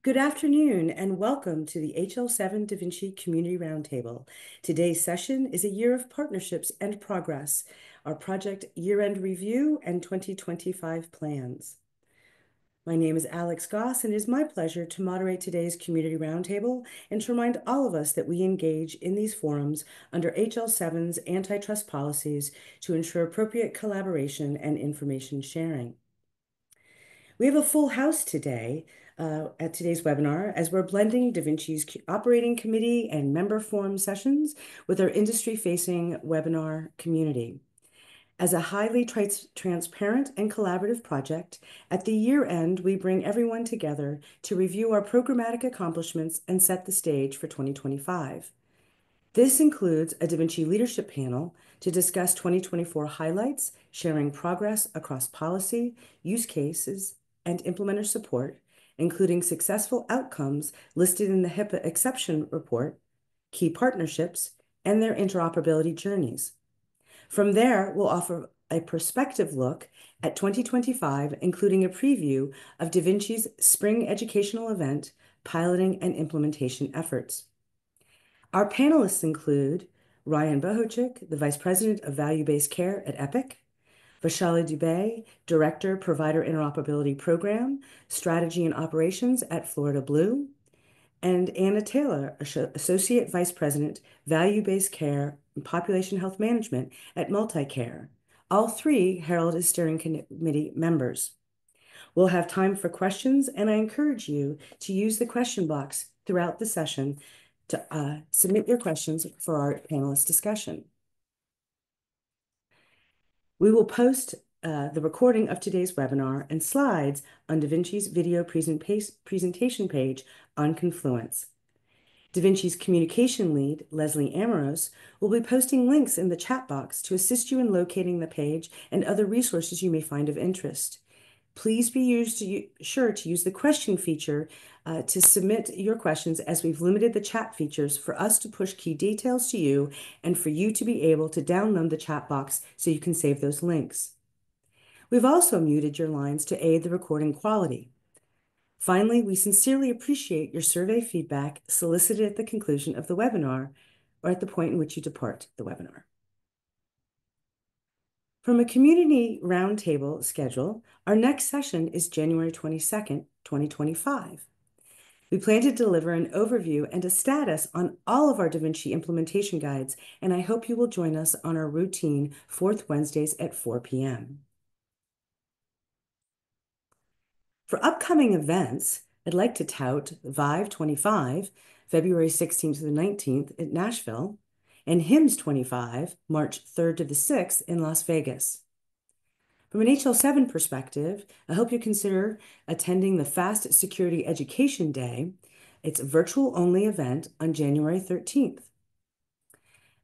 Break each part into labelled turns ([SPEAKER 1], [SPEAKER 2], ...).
[SPEAKER 1] Good afternoon and welcome to the HL7 Da Vinci Community Roundtable. Today's session is a year of partnerships and progress, our project year-end review and 2025 plans. My name is Alex Goss, and it is my pleasure to moderate today's Community Roundtable and to remind all of us that we engage in these forums under HL7's antitrust policies to ensure appropriate collaboration and information sharing. We have a full house today at today's webinar as we're blending Da Vinci's operating committee and member forum sessions with our industry-facing webinar community. As a highly transparent and collaborative project, at the year end, we bring everyone together to review our programmatic accomplishments and set the stage for 2025. This includes a Da Vinci leadership panel to discuss 2024 highlights, sharing progress across policy, use cases, and implementer support, including successful outcomes listed in the HIPAA exception report, key partnerships, and their interoperability journeys. From there, we'll offer a prospective look at 2025, including a preview of Da Vinci's spring educational event, piloting and implementation efforts. Our panelists include Ryan Bohochik, the Vice President of Value-Based Care at Epic, Vaishali Dubey, Director, Provider Interoperability Program, Strategy and Operations at Florida Blue, and Anna Taylor, Associate Vice President, Value-Based Care and Population Health Management at Multicare. All three herald as steering committee members. We'll have time for questions, and I encourage you to use the question box throughout the session to submit your questions for our panelist discussion. We will post the recording of today's webinar and slides on Da Vinci's video presentation page on Confluence. Da Vinci's communication lead, Leslie Amoros, will be posting links in the chat box to assist you in locating the page and other resources you may find of interest. Please be sure to use the question feature to submit your questions, as we've limited the chat features for us to push key details to you and for you to be able to download the chat box so you can save those links. We've also muted your lines to aid the recording quality. Finally, we sincerely appreciate your survey feedback solicited at the conclusion of the webinar or at the point in which you depart the webinar. From a community roundtable schedule, our next session is January 22nd, 2025. We plan to deliver an overview and a status on all of our Da Vinci implementation guides, and I hope you will join us on our routine fourth Wednesdays at 4 p.m. For upcoming events, I'd like to tout Vive 25, February 16th to the 19th at Nashville, and HIMSS 25, March 3rd to the 6th in Las Vegas. From an HL7 perspective, I hope you consider attending the Fast Security Education Day. It's a virtual-only event on January 13th.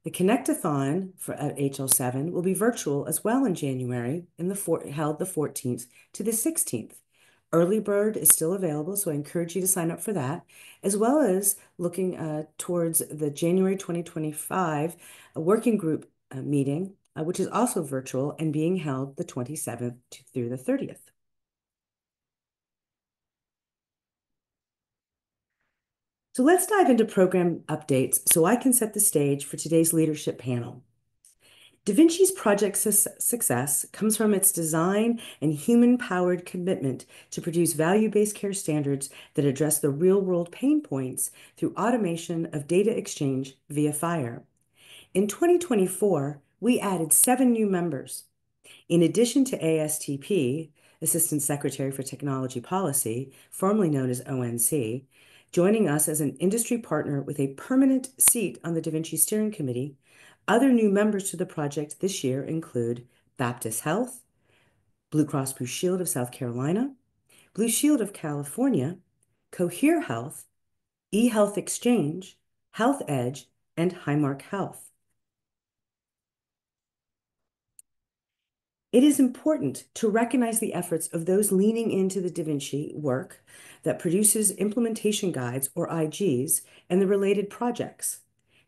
[SPEAKER 1] The Connectathon at HL7 will be virtual as well in January, held the 14th to the 16th. Early bird is still available, so I encourage you to sign up for that, as well as looking towards the January 2025 working group meeting, which is also virtual and being held the 27th through the 30th. So let's dive into program updates so I can set the stage for today's leadership panel. Da Vinci's project success comes from its design and human-powered commitment to produce value-based care standards that address the real-world pain points through automation of data exchange via FHIR. In 2024, we added 7 new members. In addition to ASTP, Assistant Secretary for Technology Policy, formerly known as ONC, joining us as an industry partner with a permanent seat on the Da Vinci Steering Committee, other new members to the project this year include Baptist Health, Blue Cross Blue Shield of South Carolina, Blue Shield of California, Cohere Health, eHealth Exchange, Health Edge, and Highmark Health. It is important to recognize the efforts of those leaning into the Da Vinci work that produces implementation guides, or IGs, and the related projects.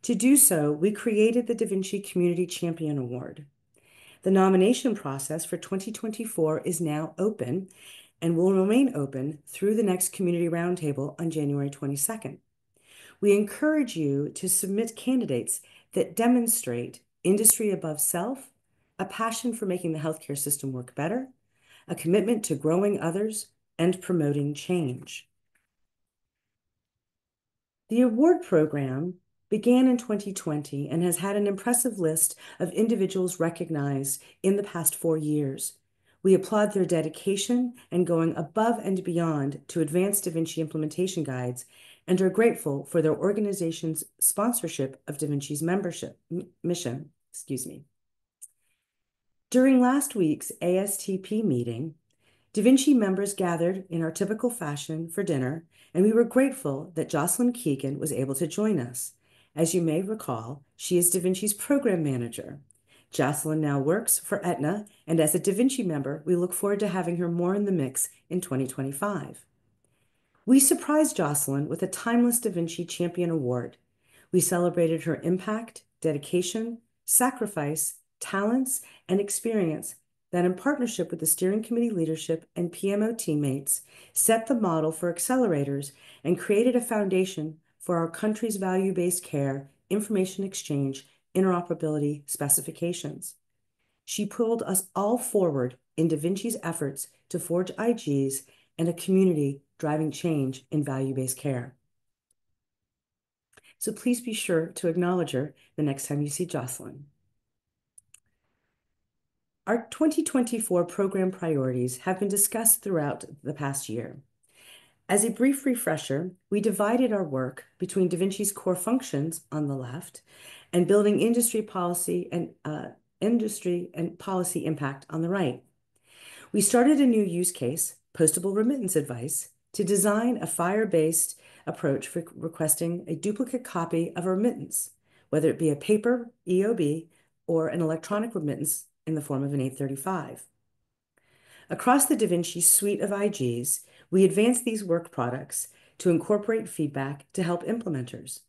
[SPEAKER 1] To do so, we created the Da Vinci Community Champion Award. The nomination process for 2024 is now open, and will remain open through the next Community Roundtable on January 22nd. We encourage you to submit candidates that demonstrate industry above self, a passion for making the healthcare system work better, a commitment to growing others, and promoting change. The award program began in 2020 and has had an impressive list of individuals recognized in the past 4 years. We applaud their dedication and going above and beyond to advance Da Vinci implementation guides and are grateful for their organization's sponsorship of Da Vinci's mission. During last week's ASTP meeting, Da Vinci members gathered in our typical fashion for dinner, and we were grateful that Jocelyn Keegan was able to join us. As you may recall, she is Da Vinci's program manager. Jocelyn now works for Aetna, and as a Da Vinci member, we look forward to having her more in the mix in 2025. We surprised Jocelyn with a Timeless Da Vinci Champion Award. We celebrated her impact, dedication, sacrifice, talents, and experience that, in partnership with the steering committee leadership and PMO teammates, set the model for accelerators and created a foundation for our country's value-based care, information exchange, interoperability specifications. She pulled us all forward in Da Vinci's efforts to forge IGs and a community driving change in value-based care. So please be sure to acknowledge her the next time you see Jocelyn. Our 2024 program priorities have been discussed throughout the past year. As a brief refresher, we divided our work between Da Vinci's core functions on the left and building industry policy and policy impact on the right. We started a new use case, postable remittance advice, to design a FHIR-based approach for requesting a duplicate copy of a remittance, whether it be a paper EOB or an electronic remittance in the form of an 835. Across the Da Vinci suite of IGs, we advanced these work products to incorporate feedback to help implementers.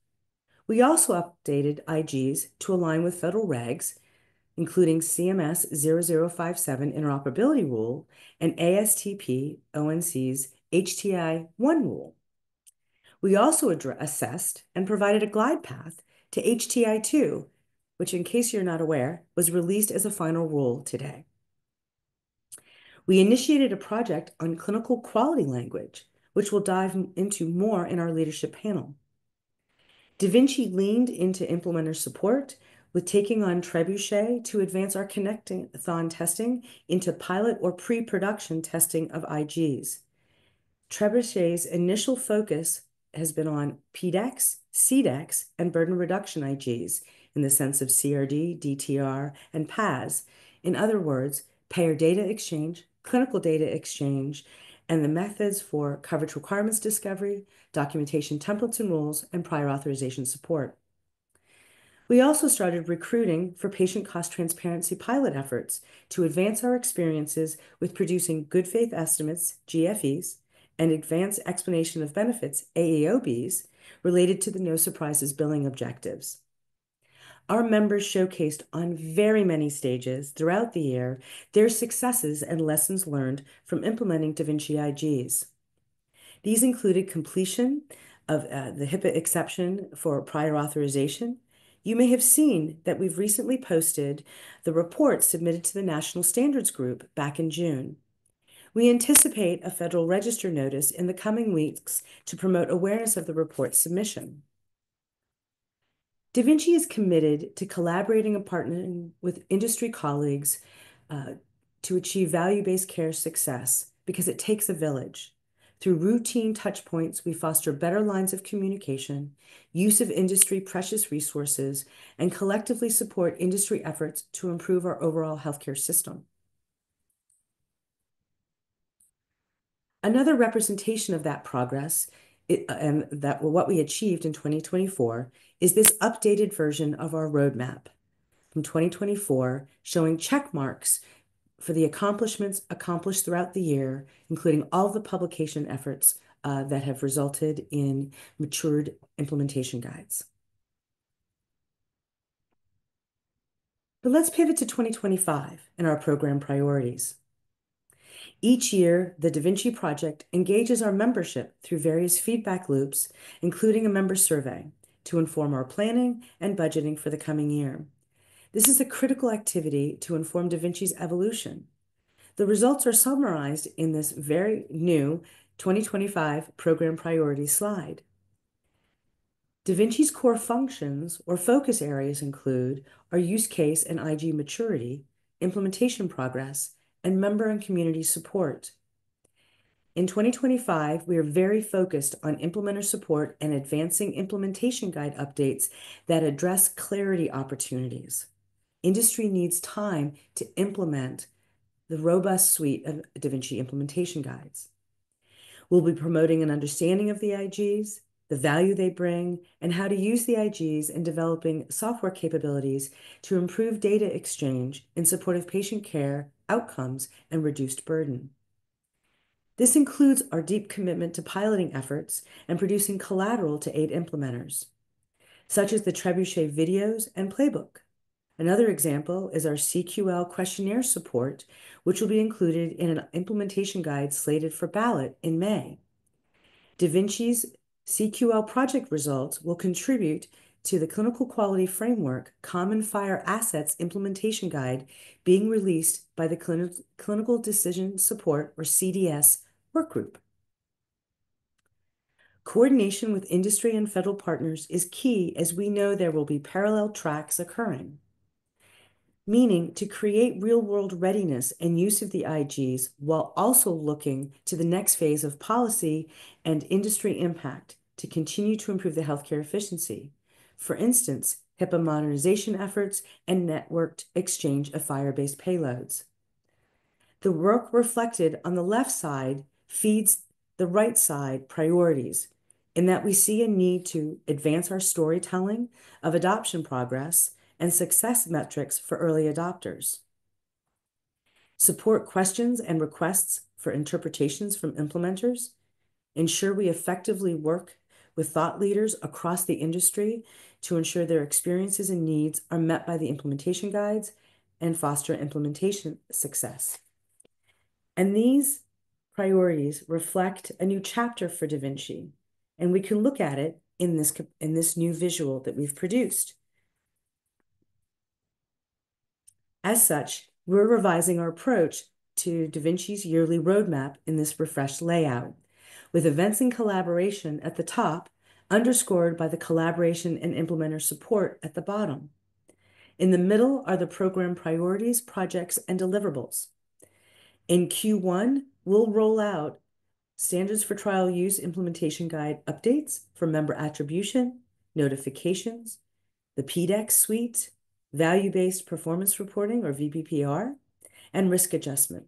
[SPEAKER 1] We also updated IGs to align with federal regs, including CMS 0057 Interoperability Rule and ASTP ONC's HTI-1 rule. We also assessed and provided a glide path to HTI-2, which, in case you're not aware, was released as a final rule today. We initiated a project on clinical quality language, which we'll dive into more in our leadership panel. Da Vinci leaned into implementer support with taking on Trebuchet to advance our Connectathon testing into pilot or pre-production testing of IGs. Trebuchet's initial focus has been on PDEX, CDEX, and burden reduction IGs in the sense of CRD, DTR, and PAS. In other words, payer data exchange, clinical data exchange, and the methods for coverage requirements discovery, documentation templates and rules, and prior authorization support. We also started recruiting for patient cost transparency pilot efforts to advance our experiences with producing good faith estimates, GFEs, and advanced explanation of benefits, AEOBs, related to the no surprises billing objectives. Our members showcased on very many stages throughout the year their successes and lessons learned from implementing Da Vinci IGs. These included completion of the HIPAA exception for prior authorization. You may have seen that we've recently posted the report submitted to the National Standards Group back in June. We anticipate a Federal Register notice in the coming weeks to promote awareness of the report submission. Da Vinci is committed to collaborating and partnering with industry colleagues to achieve value-based care success because it takes a village. Through routine touchpoints, we foster better lines of communication, use of industry precious resources, and collectively support industry efforts to improve our overall healthcare system. Another representation of that progress and that what we achieved in 2024 is this updated version of our roadmap from 2024, showing check marks for the accomplishments accomplished throughout the year, including all the publication efforts that have resulted in matured implementation guides. But let's pivot to 2025 and our program priorities. Each year, the Da Vinci Project engages our membership through various feedback loops, including a member survey, to inform our planning and budgeting for the coming year. This is a critical activity to inform Da Vinci's evolution. The results are summarized in this very new 2025 program priorities slide. Da Vinci's core functions or focus areas include our use case and IG maturity, implementation progress, and member and community support. In 2025, we are very focused on implementer support and advancing implementation guide updates that address clarity opportunities. Industry needs time to implement the robust suite of Da Vinci implementation guides. We'll be promoting an understanding of the IGs, the value they bring, and how to use the IGs in developing software capabilities to improve data exchange in support of patient care, outcomes, and reduced burden. This includes our deep commitment to piloting efforts and producing collateral to aid implementers, such as the Trebuchet videos and playbook. Another example is our CQL questionnaire support, which will be included in an implementation guide slated for ballot in May. Da Vinci's CQL project results will contribute to the Clinical Quality Framework Common Fire Assets Implementation Guide being released by the Clinical Decision Support, or CDS, workgroup. Coordination with industry and federal partners is key, as we know there will be parallel tracks occurring, meaning to create real-world readiness and use of the IGs while also looking to the next phase of policy and industry impact to continue to improve the healthcare efficiency. For instance, HIPAA modernization efforts and networked exchange of fire-based payloads. The work reflected on the left side feeds the right side priorities, in that we see a need to advance our storytelling of adoption progress and success metrics for early adopters, support questions and requests for interpretations from implementers, ensure we effectively work with thought leaders across the industry to ensure their experiences and needs are met by the implementation guides, and foster implementation success. And these priorities reflect a new chapter for Da Vinci, and we can look at it in this new visual that we've produced. As such, we're revising our approach to Da Vinci's yearly roadmap in this refreshed layout, with events and collaboration at the top, underscored by the collaboration and implementer support at the bottom. In the middle are the program priorities, projects, and deliverables. In Q1, we'll roll out standards for trial use implementation guide updates for member attribution, notifications, the PDEX suite, value-based performance reporting, or VBPR, and risk adjustment.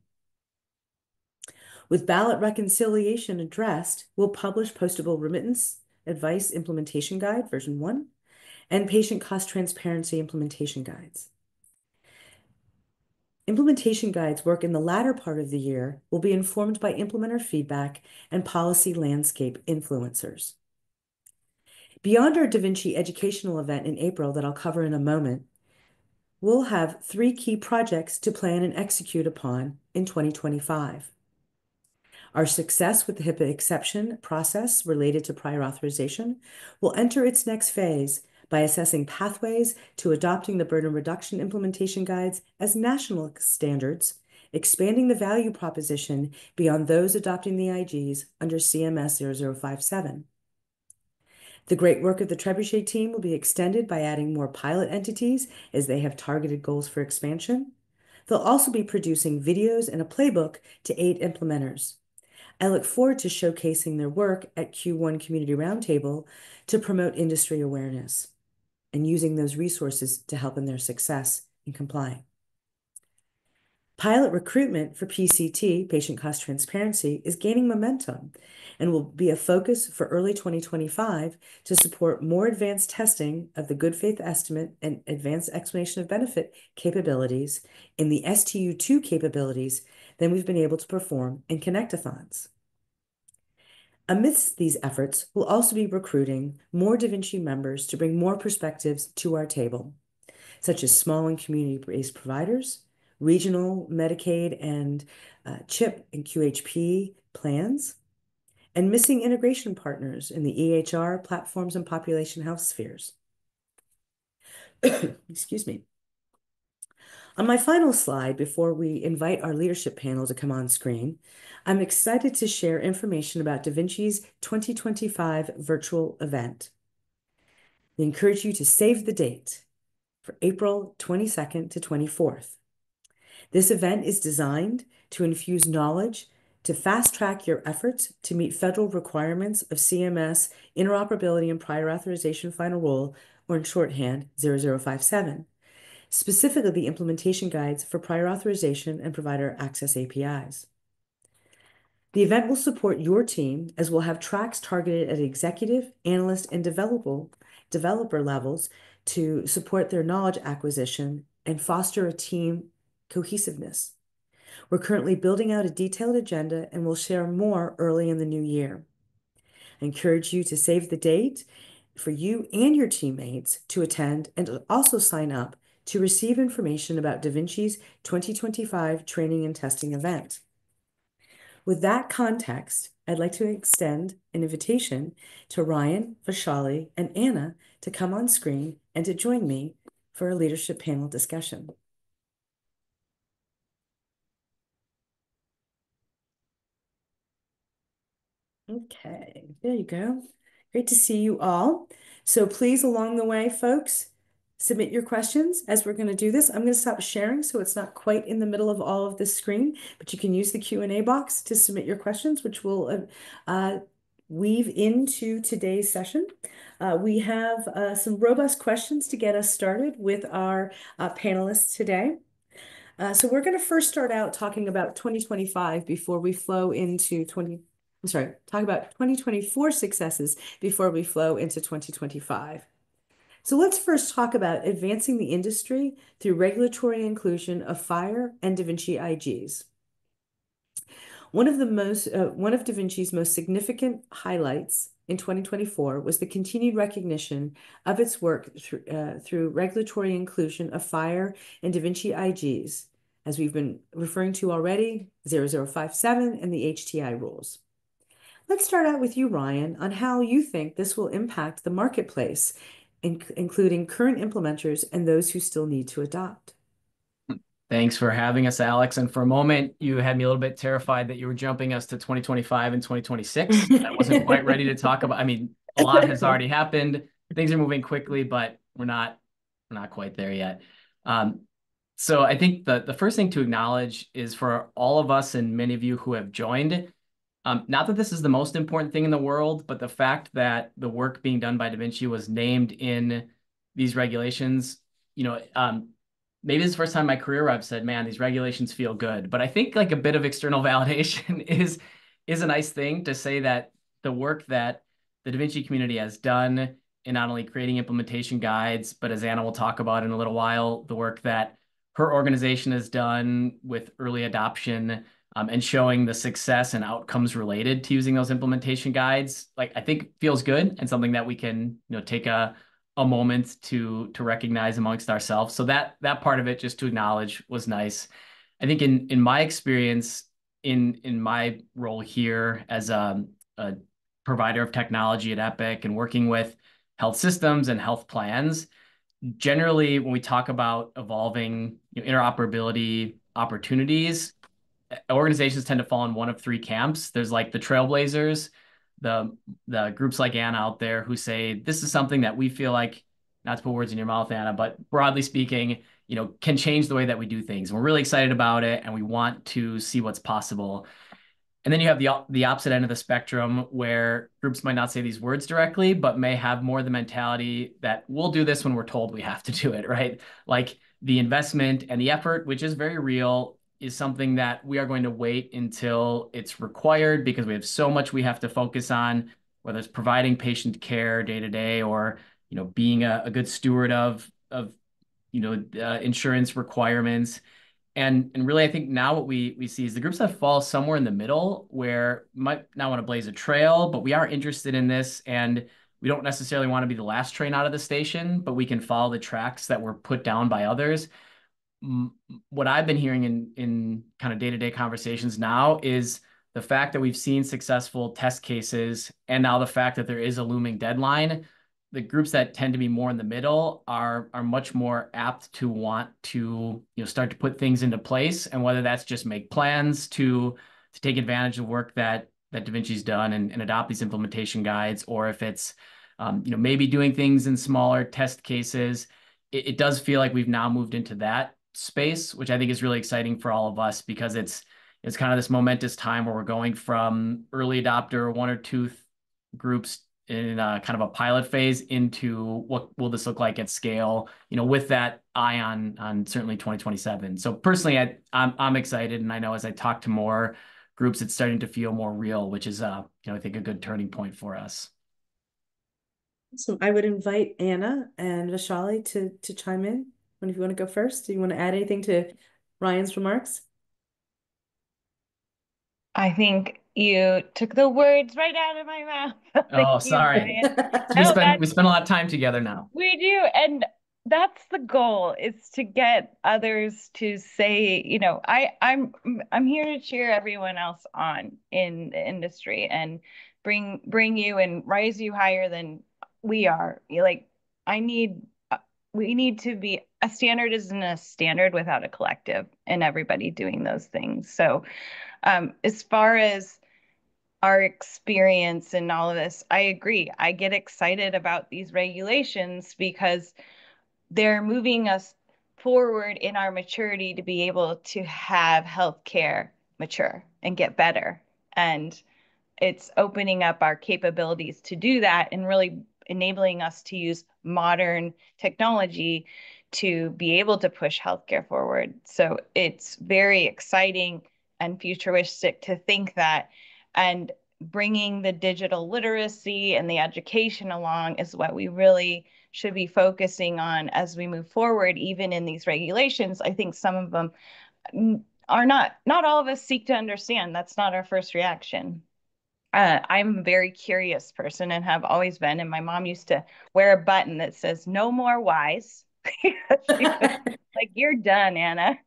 [SPEAKER 1] With ballot reconciliation addressed, we'll publish postable remittance advice implementation guide version 1 and patient cost transparency implementation guides. Implementation guides work in the latter part of the year will be informed by implementer feedback and policy landscape influencers. Beyond our Da Vinci educational event in April that I'll cover in a moment, we'll have 3 key projects to plan and execute upon in 2025. Our success with the HIPAA exception process related to prior authorization will enter its next phase by assessing pathways to adopting the burden reduction implementation guides as national standards, expanding the value proposition beyond those adopting the IGs under CMS 0057. The great work of the Trebuchet team will be extended by adding more pilot entities as they have targeted goals for expansion. They'll also be producing videos and a playbook to aid implementers. I look forward to showcasing their work at Q1 Community Roundtable to promote industry awareness and using those resources to help in their success in complying. Pilot recruitment for PCT, patient cost transparency, is gaining momentum and will be a focus for early 2025 to support more advanced testing of the good faith estimate and advanced explanation of benefit capabilities in the STU2 capabilities than we've been able to perform in connectathons. Amidst these efforts, we'll also be recruiting more Da Vinci members to bring more perspectives to our table, such as small and community-based providers, regional Medicaid and CHIP and QHP plans, and missing integration partners in the EHR platforms and population health spheres. Excuse me. On my final slide, before we invite our leadership panel to come on screen, I'm excited to share information about Da Vinci's 2025 virtual event. We encourage you to save the date for April 22nd to 24th. This event is designed to infuse knowledge to fast-track your efforts to meet federal requirements of CMS Interoperability and Prior Authorization Final Rule, or in shorthand, 0057, specifically the implementation guides for prior authorization and provider access APIs. The event will support your team, as we'll have tracks targeted at executive, analyst, and developer levels to support their knowledge acquisition and foster a team cohesiveness. We're currently building out a detailed agenda and will share more early in the new year. I encourage you to save the date for you and your teammates to attend and also sign up to receive information about Da Vinci's 2025 training and testing event. With that context, I'd like to extend an invitation to Ryan, Vaishali, and Anna to come on screen and to join me for a leadership panel discussion. Okay, there you go. Great to see you all. So please, along the way, folks, submit your questions as we're going to do this. I'm going to stop sharing so it's not quite in the middle of all of this screen, but you can use the Q&A box to submit your questions, which will weave into today's session. We have some robust questions to get us started with our panelists today. So we're going to first start out talking about 2025 before we flow into talk about 2024 successes before we flow into 2025. So let's first talk about advancing the industry through regulatory inclusion of FHIR and Da Vinci IGs. One of Da Vinci's most significant highlights in 2024 was the continued recognition of its work through regulatory inclusion of FHIR and Da Vinci IGs, as we've been referring to already, 0057 and the HTI rules. Let's start out with you, Ryan, on how you think this will impact the marketplace, including current implementers and those who still need to adopt.
[SPEAKER 2] Thanks for having us, Alex. And for a moment, you had me a little bit terrified that you were jumping us to 2025 and 2026. I wasn't quite ready to talk about, a lot has already happened. Things are moving quickly, but we're not quite there yet. So I think the first thing to acknowledge is for all of us and many of you who have joined, not that this is the most important thing in the world, but the fact that the work being done by Da Vinci was named in these regulations, maybe this is the first time in my career where I've said, man, these regulations feel good. But I think like a bit of external validation is a nice thing to say that the work that the Da Vinci community has done in not only creating implementation guides, but as Anna will talk about in a little while, the work that her organization has done with early adoption and showing the success and outcomes related to using those implementation guides, like I think feels good and something that we can take a moment to recognize amongst ourselves. So that part of it, just to acknowledge, was nice. I think in my experience, in my role here as a provider of technology at Epic and working with health systems and health plans, generally when we talk about evolving interoperability opportunities, organizations tend to fall in one of three camps. There's like the trailblazers, the groups like Anna out there who say, this is something that we feel like, not to put words in your mouth, Anna, but broadly speaking, can change the way that we do things. And we're really excited about it and we want to see what's possible. And then you have the opposite end of the spectrum where groups might not say these words directly, but may have more the mentality that we'll do this when we're told we have to do it, right? Like the investment and the effort, which is very real, is something that we are going to wait until it's required because we have so much we have to focus on, whether it's providing patient care day to day or being a good steward of insurance requirements. And really, I think now what we see is the groups that fall somewhere in the middle where we might not want to blaze a trail, but we are interested in this and we don't necessarily want to be the last train out of the station, but we can follow the tracks that were put down by others. what I've been hearing in kind of day-to-day conversations now is the fact that we've seen successful test cases, and now the fact that there is a looming deadline. The groups that tend to be more in the middle are much more apt to want to start to put things into place, and whether that's just make plans to take advantage of work that Da Vinci's done and adopt these implementation guides, or if it's maybe doing things in smaller test cases. It does feel like we've now moved into that space, which I think is really exciting for all of us, because it's kind of this momentous time where we're going from early adopter one or two groups in kind of a pilot phase into what will this look like at scale, with that eye on certainly 2027. So personally, I'm excited, and I know as I talk to more groups, it's starting to feel more real, which is I think a good turning point for us.
[SPEAKER 1] So I would invite Anna and Vaishali to chime in. If you want to go first, do you want to add anything to Ryan's remarks?
[SPEAKER 3] I think you took the words right out of my mouth. Thank
[SPEAKER 2] Oh,
[SPEAKER 3] you,
[SPEAKER 2] sorry.
[SPEAKER 3] Brian.
[SPEAKER 2] We
[SPEAKER 3] No,
[SPEAKER 2] spend a lot of time together now.
[SPEAKER 3] we do. And that's the goal, is to get others to say, I'm here to cheer everyone else on in the industry and bring you and rise you higher than we are. I need we need to be, a standard isn't a standard without a collective and everybody doing those things. So as far as our experience in all of this, I agree. I get excited about these regulations because they're moving us forward in our maturity to be able to have healthcare mature and get better. And it's opening up our capabilities to do that and really enabling us to use modern technology to be able to push healthcare forward. So it's very exciting and futuristic to think that. And bringing the digital literacy and the education along is what we really should be focusing on as we move forward, even in these regulations. I think some of them are not all of us seek to understand. That's not our first reaction. I'm a very curious person and have always been. And my mom used to wear a button that says "No more whys." She was like, "You're done, Anna."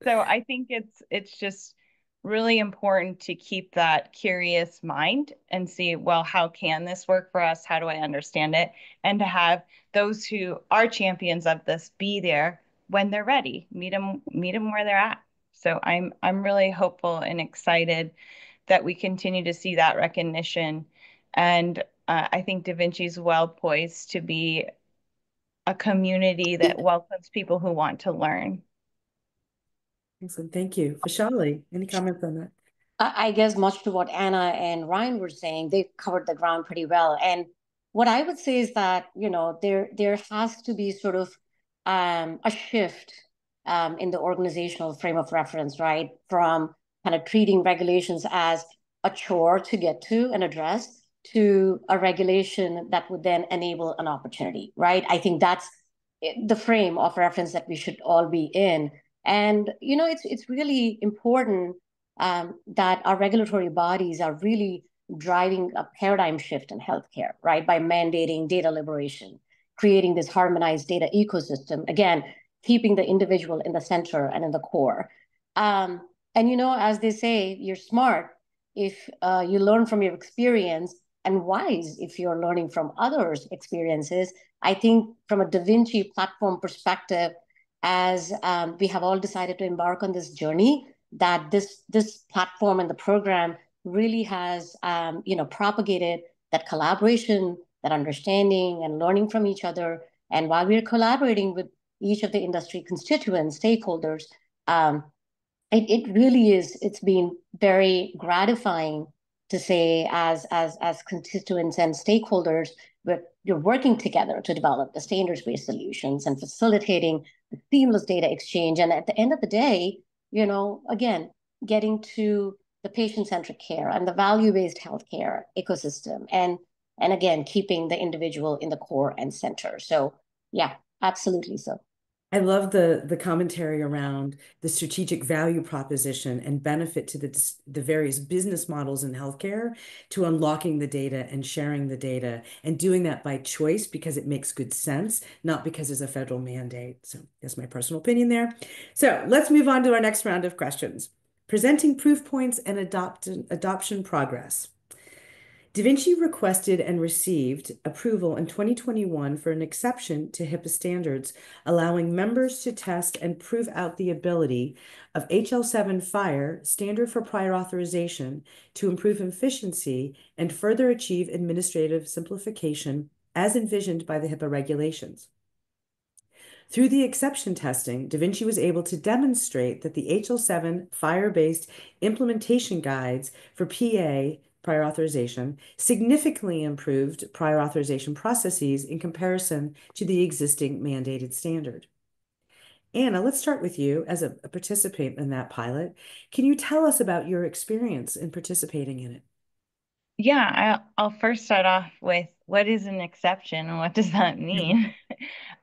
[SPEAKER 3] So I think it's just really important to keep that curious mind and see, well, how can this work for us? How do I understand it? And to have those who are champions of this be there when they're ready. Meet them where they're at. So I'm really hopeful and excited that we continue to see that recognition. And I think Da Vinci's well poised to be a community that welcomes people who want to learn.
[SPEAKER 1] Excellent. Thank you. Vaishali, any comments on that?
[SPEAKER 4] I guess much to what Anna and Ryan were saying, they covered the ground pretty well. And what I would say is that, there has to be sort of a shift in the organizational frame of reference, right? From kind of treating regulations as a chore to get to and address, to a regulation that would then enable an opportunity, right? I think that's the frame of reference that we should all be in. And, it's really important that our regulatory bodies are really driving a paradigm shift in healthcare, right? By mandating data liberation, creating this harmonized data ecosystem, again, keeping the individual in the center and in the core. And, as they say, you're smart if you learn from your experience, and wise if you're learning from others' experiences. I think from a Da Vinci platform perspective, as we have all decided to embark on this journey, that this platform and the program really has propagated that collaboration, that understanding and learning from each other. And while we're collaborating with each of the industry constituents, stakeholders, it really is, it's been very gratifying to say, as constituents and stakeholders, you're working together to develop the standards-based solutions and facilitating the seamless data exchange. And at the end of the day, again, getting to the patient-centric care and the value-based healthcare ecosystem, and again, keeping the individual in the core and center. So yeah, absolutely so.
[SPEAKER 1] I love the commentary around the strategic value proposition and benefit to the various business models in healthcare to unlocking the data and sharing the data and doing that by choice because it makes good sense, not because it's a federal mandate. So that's my personal opinion there. So let's move on to our next round of questions. Presenting proof points and adoption progress. Da Vinci requested and received approval in 2021 for an exception to HIPAA standards, allowing members to test and prove out the ability of HL7 FIRE, standard for prior authorization, to improve efficiency and further achieve administrative simplification as envisioned by the HIPAA regulations. Through the exception testing, Da Vinci was able to demonstrate that the HL7 FIRE-based implementation guides for PA prior authorization significantly improved prior authorization processes in comparison to the existing mandated standard. Anna, let's start with you as a participant in that pilot. Can you tell us about your experience in participating in it?
[SPEAKER 3] Yeah, I'll first start off with what is an exception and what does that mean?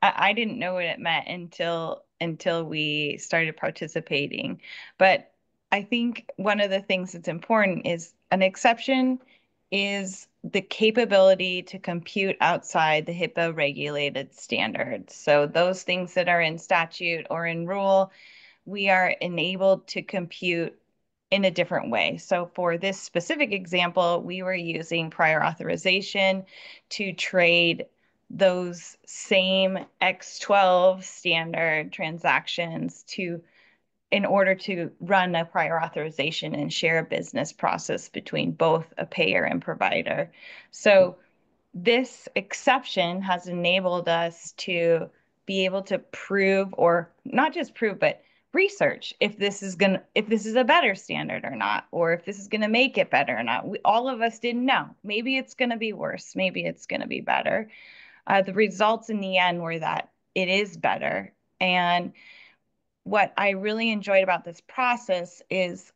[SPEAKER 3] I didn't know what it meant until we started participating. But I think one of the things that's important is an exception is the capability to compute outside the HIPAA regulated standards. So those things that are in statute or in rule, we are enabled to compute in a different way. So for this specific example, we were using prior authorization to trade those same X12 standard transactions in order to run a prior authorization and share a business process between both a payer and provider. So this exception has enabled us to be able to prove, or not just prove, but research if this is a better standard or not, or if this is gonna make it better or not. All of us didn't know. Maybe it's gonna be worse. Maybe it's gonna be better. The results in the end were that it is better. And what I really enjoyed about this process is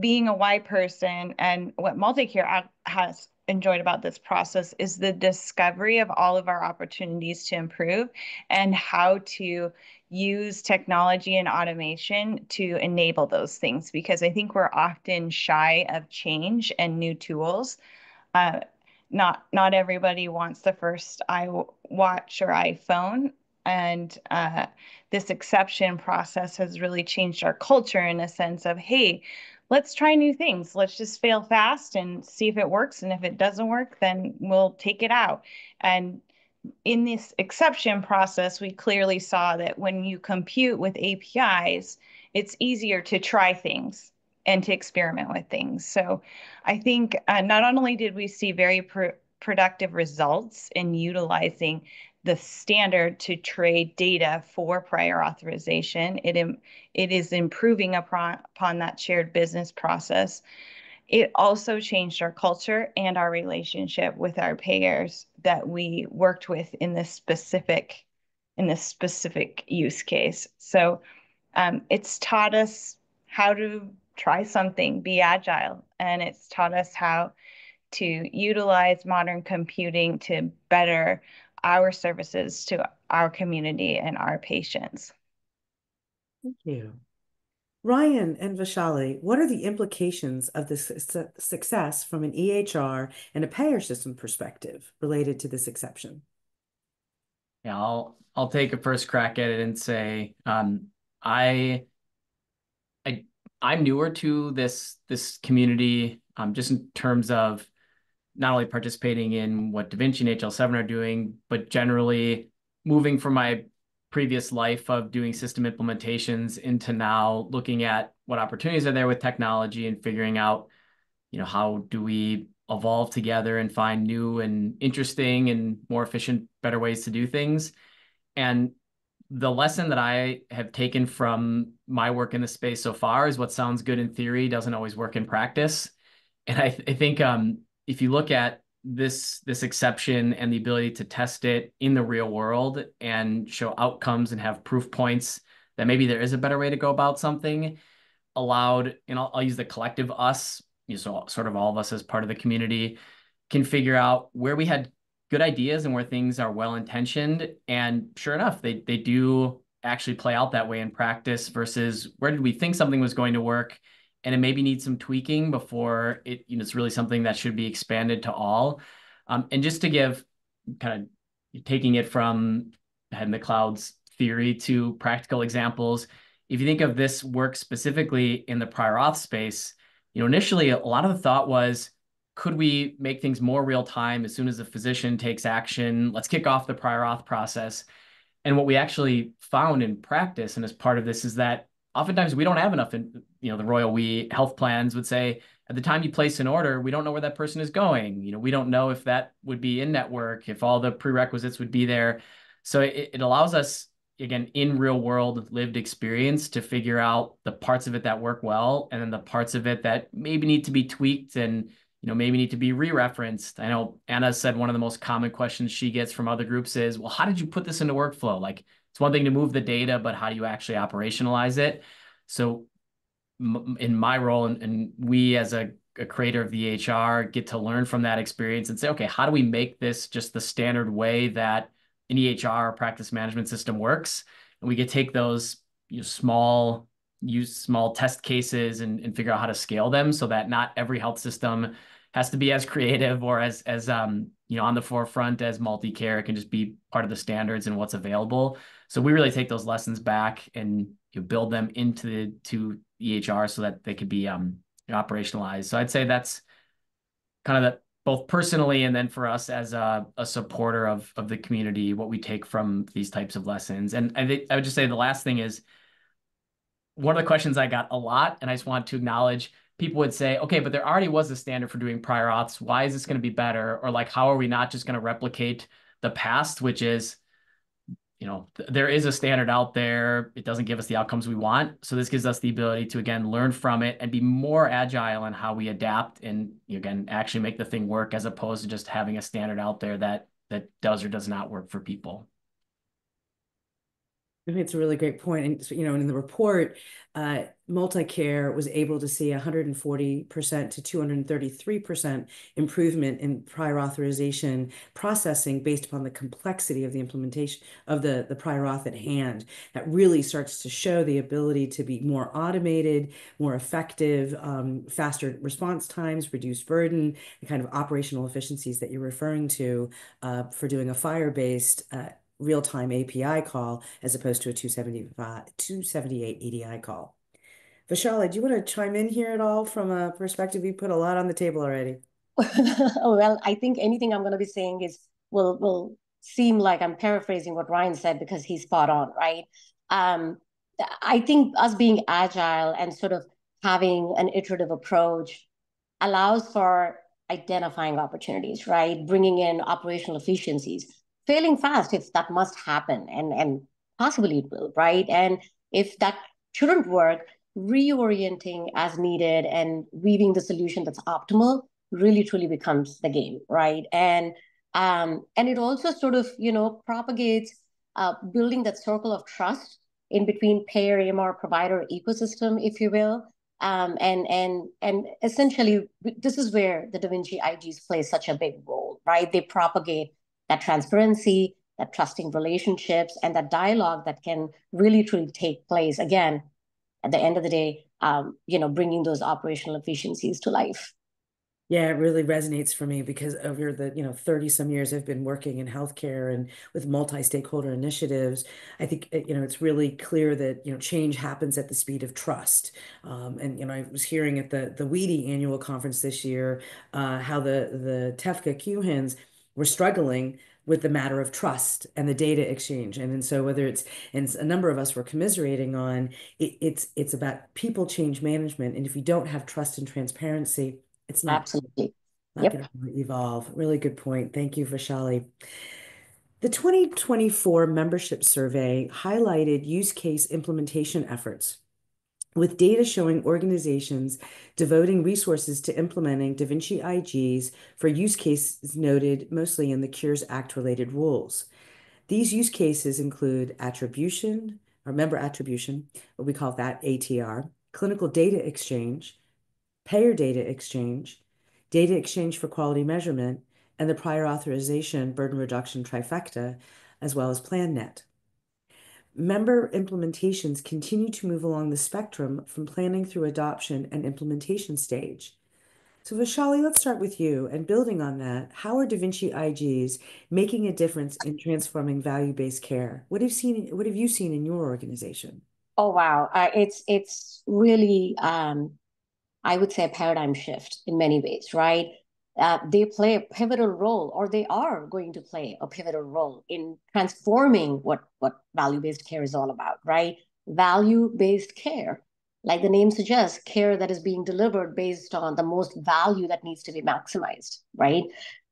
[SPEAKER 3] being a white person, and what MultiCare has enjoyed about this process is the discovery of all of our opportunities to improve and how to use technology and automation to enable those things, because I think we're often shy of change and new tools. Uh, not everybody wants the first iWatch or iPhone, and this exception process has really changed our culture in a sense of, hey, let's try new things. Let's just fail fast and see if it works. And if it doesn't work, then we'll take it out. And in this exception process, we clearly saw that when you compute with APIs, it's easier to try things and to experiment with things. So I think not only did we see very productive results in utilizing the standard to trade data for prior authorization, it is improving upon that shared business process. It also changed our culture and our relationship with our payers that we worked with in this specific use case. So it's taught us how to try something, be agile, and it's taught us how to utilize modern computing to better our services to our community and our patients.
[SPEAKER 1] Thank you. Ryan and Vaishali, what are the implications of this success from an EHR and a payer system perspective related to this exception?
[SPEAKER 2] Yeah, I'll take a first crack at it and say I'm newer to this community, just in terms of not only participating in what Da Vinci and HL7 are doing, but generally moving from my previous life of doing system implementations into now looking at what opportunities are there with technology and figuring out, how do we evolve together and find new and interesting and more efficient, better ways to do things. And the lesson that I have taken from my work in the space so far is what sounds good in theory doesn't always work in practice. And I think if you look at this exception and the ability to test it in the real world and show outcomes and have proof points that maybe there is a better way to go about something, allowed, and I'll use the collective us, so sort of all of us as part of the community can figure out where we had good ideas and where things are well intentioned. And sure enough, they do actually play out that way in practice versus where did we think something was going to work and it maybe needs some tweaking before it's really something that should be expanded to all. And just to give kind of taking it from head in the clouds theory to practical examples, if you think of this work specifically in the prior auth space, initially a lot of the thought was, could we make things more real time as soon as the physician takes action? Let's kick off the prior auth process. And what we actually found in practice, and as part of this, is that oftentimes we don't have enough. The royal we health plans would say, at the time you place an order, we don't know where that person is going. We don't know if that would be in network, if all the prerequisites would be there. So it allows us, again, in real world lived experience to figure out the parts of it that work well, and then the parts of it that maybe need to be tweaked and maybe need to be re-referenced. I know Anna said one of the most common questions she gets from other groups is, well, how did you put this into workflow? Like, it's one thing to move the data, but how do you actually operationalize it? So in my role, and we as a creator of the EHR get to learn from that experience and say, okay, how do we make this just the standard way that an EHR practice management system works? And we could take those use small test cases and figure out how to scale them so that not every health system has to be as creative or as on the forefront as multi-care. It can just be part of the standards and what's available. So we really take those lessons back and build them into EHR so that they could be operationalized. So I'd say that's kind of both personally and then for us as a supporter of the community, what we take from these types of lessons. And I would just say the last thing is, one of the questions I got a lot, and I just want to acknowledge, people would say, okay, but there already was a standard for doing prior auths. Why is this going to be better? Or like, how are we not just going to replicate the past, which is, there is a standard out there. It doesn't give us the outcomes we want. So this gives us the ability to, again, learn from it and be more agile in how we adapt and, again, actually make the thing work as opposed to just having a standard out there that does or does not work for people.
[SPEAKER 1] I think it's a really great point. And, in the report, Multicare was able to see 140% to 233% improvement in prior authorization processing based upon the complexity of the implementation of the prior auth at hand. That really starts to show the ability to be more automated, more effective, faster response times, reduced burden, the kind of operational efficiencies that you're referring to for doing a FHIR-based real-time API call as opposed to a 278 EDI call. Vaishali, do you want to chime in here at all from a perspective? We put a lot on the table already.
[SPEAKER 4] Well, I think anything I'm going to be saying will seem like I'm paraphrasing what Ryan said because he's spot on, right? I think us being agile and sort of having an iterative approach allows for identifying opportunities, right? Bringing in operational efficiencies, failing fast if that must happen, and possibly it will, right? And if that shouldn't work, reorienting as needed and weaving the solution that's optimal really truly becomes the game, right? And it also sort of propagates building that circle of trust in between payer, EMR, provider ecosystem, if you will. And essentially, this is where the Da Vinci IGs play such a big role, right? They propagate that transparency, that trusting relationships, and that dialogue that can really truly take place, again, at the end of the day, bringing those operational efficiencies to life.
[SPEAKER 1] Yeah, it really resonates for me because over the 30 some years I've been working in healthcare and with multi-stakeholder initiatives, I think it's really clear that change happens at the speed of trust. And I was hearing at the WEDI annual conference this year how the TEFCA QHINs were struggling with the matter of trust and the data exchange. And so whether and a number of us were commiserating on it's about people change management. And if you don't have trust and transparency, it's not
[SPEAKER 4] Absolutely.
[SPEAKER 1] Not going to evolve. Really good point. Thank you, Vaishali. The 2024 membership survey highlighted use case implementation efforts, with data showing organizations devoting resources to implementing Da Vinci IGs for use cases noted mostly in the Cures Act-related rules. These use cases include attribution, or member attribution, what we call that ATR, clinical data exchange, payer data exchange for quality measurement, and the prior authorization burden reduction trifecta, as well as PlanNet. Member implementations continue to move along the spectrum from planning through adoption and implementation stage. So Vaishali, let's start with you. And building on that, how are Da Vinci IGs making a difference in transforming value-based care? What have you seen in your organization?
[SPEAKER 4] Oh, wow. It's really, I would say, a paradigm shift in many ways, right? They play a pivotal role, or they are going to play a pivotal role in transforming what value-based care is all about, right? Value-based care, like the name suggests, care that is being delivered based on the most value that needs to be maximized, right?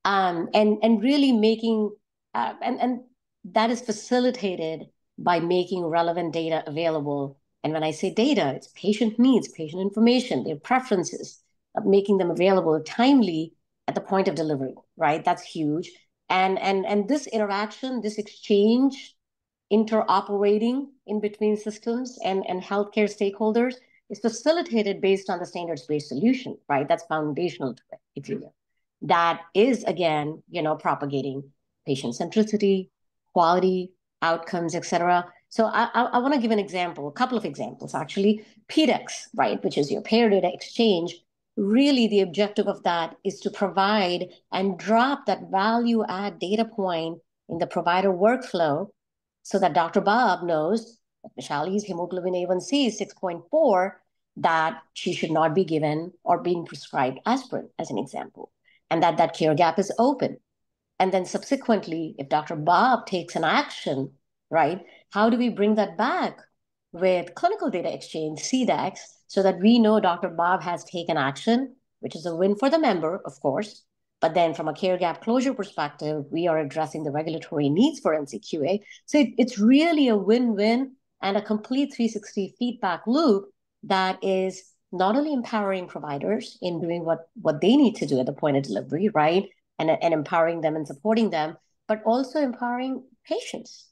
[SPEAKER 4] And really making, and that is facilitated by making relevant data available. And when I say data, it's patient needs, patient information, their preferences, making them available timely at the point of delivery, right? That's huge. And this interaction, this exchange, interoperating in between systems and healthcare stakeholders is facilitated based on the standards-based solution, right? That's foundational to it, if you will. That is, again, propagating patient centricity, quality, outcomes, et cetera. So I want to give an example, a couple of examples, actually. PDEX, right, which is your payer data exchange. Really, the objective of that is to provide and drop that value add data point in the provider workflow so that Dr. Bob knows that Vaishali's hemoglobin A1C is 6.4, that she should not be given or being prescribed aspirin, as an example, and that care gap is open. And then subsequently, if Dr. Bob takes an action, right, how do we bring that back with clinical data exchange, CDEX, so that we know Dr. Bob has taken action, which is a win for the member, of course. But then from a care gap closure perspective, we are addressing the regulatory needs for NCQA. So it's really a win-win and a complete 360 feedback loop that is not only empowering providers in doing what they need to do at the point of delivery, right? And empowering them and supporting them, but also empowering patients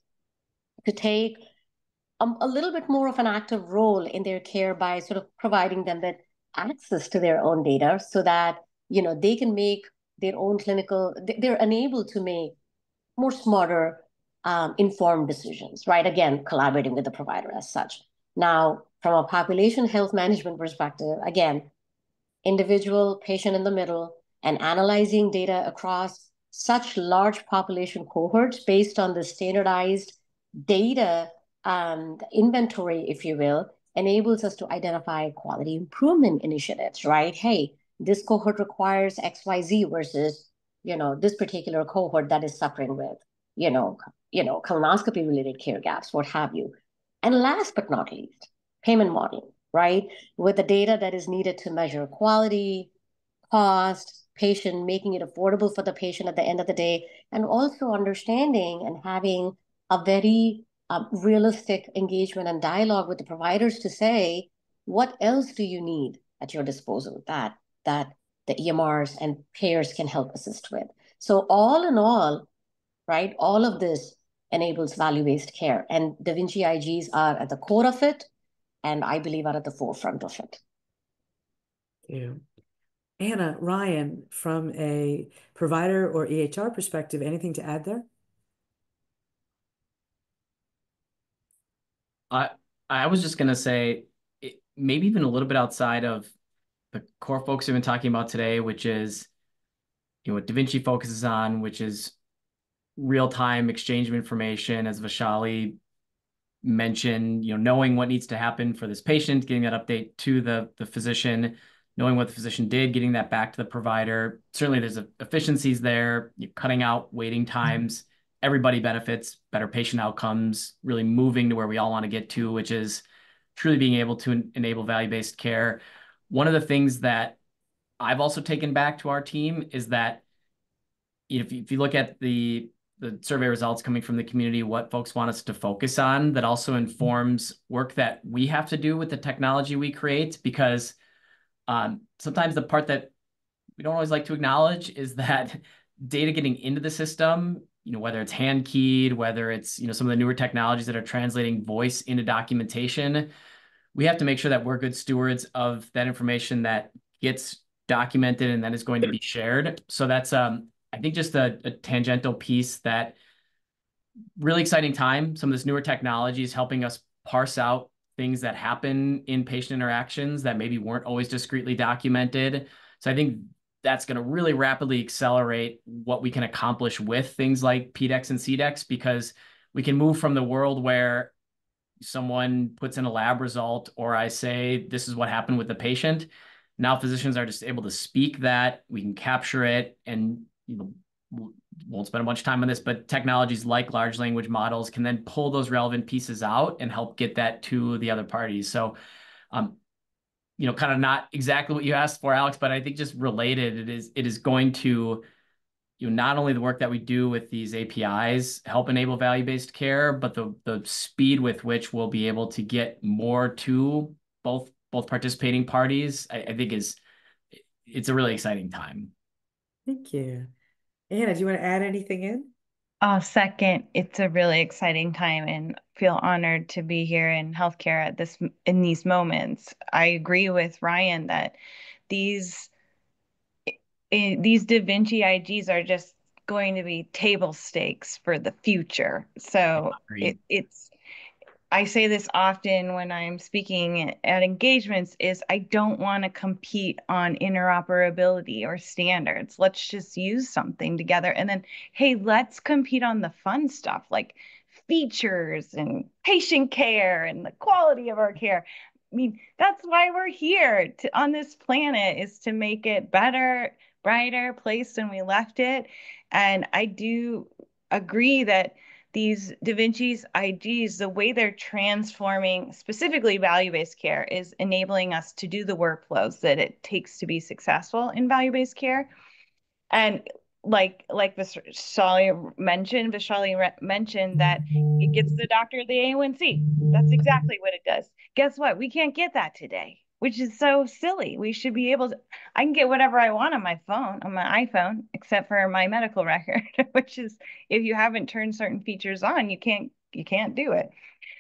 [SPEAKER 4] to take a little bit more of an active role in their care by sort of providing them that access to their own data so that, they can make their own they're enabled to make more smarter, informed decisions, right? Again, collaborating with the provider as such. Now, from a population health management perspective, again, individual, patient in the middle, and analyzing data across such large population cohorts based on the standardized data inventory, if you will, enables us to identify quality improvement initiatives, right? Hey, this cohort requires XYZ versus, this particular cohort that is suffering with, colonoscopy related care gaps, what have you. And last but not least, payment modeling, right? With the data that is needed to measure quality, cost, patient, making it affordable for the patient at the end of the day, and also understanding and having a very realistic engagement and dialogue with the providers to say, what else do you need at your disposal that the EMRs and payers can help assist with? So all in all, right, all of this enables value-based care, and Da Vinci IGs are at the core of it, and I believe are at the forefront of it.
[SPEAKER 1] Yeah. Anna, Ryan, from a provider or EHR perspective, anything to add there?
[SPEAKER 2] I was just going to say, maybe even a little bit outside of the core focus we've been talking about today, which is, what Da Vinci focuses on, which is real-time exchange of information, as Vaishali mentioned, knowing what needs to happen for this patient, getting that update to the physician, knowing what the physician did, getting that back to the provider. Certainly there's efficiencies there, cutting out waiting times. Everybody benefits, better patient outcomes, really moving to where we all want to get to, which is truly being able to enable value-based care. One of the things that I've also taken back to our team is that if you look at the survey results coming from the community, what folks want us to focus on, that also informs work that we have to do with the technology we create, because sometimes the part that we don't always like to acknowledge is that data getting into the system, whether it's hand keyed, whether it's, some of the newer technologies that are translating voice into documentation, we have to make sure that we're good stewards of that information that gets documented and then is going to be shared. So that's I think just a tangential piece that really exciting time. Some of this newer technology is helping us parse out things that happen in patient interactions that maybe weren't always discreetly documented. So I think that's going to really rapidly accelerate what we can accomplish with things like PDEX and CDEX, because we can move from the world where someone puts in a lab result or I say, this is what happened with the patient. Now physicians are just able to speak that, we can capture it, and won't spend a bunch of time on this, but technologies like large language models can then pull those relevant pieces out and help get that to the other parties. So, kind of not exactly what you asked for, Alex, but I think just related, it is going to, not only the work that we do with these APIs help enable value-based care, but the speed with which we'll be able to get more to both participating parties, I think it's a really exciting time.
[SPEAKER 1] Thank you. Anna, do you want to add anything in?
[SPEAKER 3] Second, it's a really exciting time and feel honored to be here in healthcare in these moments. I agree with Ryan that these Da Vinci IGs are just going to be table stakes for the future. So it's I say this often when I'm speaking at engagements is I don't want to compete on interoperability or standards. Let's just use something together. And then, hey, let's compete on the fun stuff like features and patient care and the quality of our care. I mean, that's why we're here on this planet, is to make it better, brighter place than we left it. And I do agree that these Da Vinci's IGs, the way they're transforming specifically value-based care is enabling us to do the workflows that it takes to be successful in value-based care. And like Vaishali mentioned that it gets the doctor the A1C. That's exactly what it does. Guess what? We can't get that today, which is so silly. We should be able to, I can get whatever I want on my phone, on my iPhone, except for my medical record, which is if you haven't turned certain features on, you can't do it.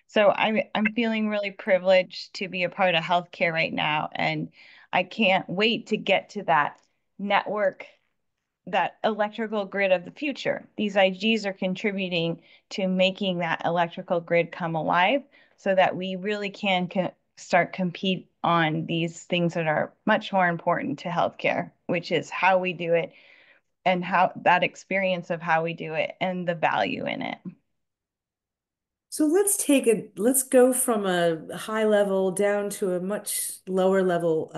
[SPEAKER 3] So I'm feeling really privileged to be a part of healthcare right now, and I can't wait to get to that network, that electrical grid of the future. These IGs are contributing to making that electrical grid come alive so that we really can start compete on these things that are much more important to healthcare, which is how we do it and how that experience of how we do it and the value in it.
[SPEAKER 1] So let's go from a high level down to a much lower level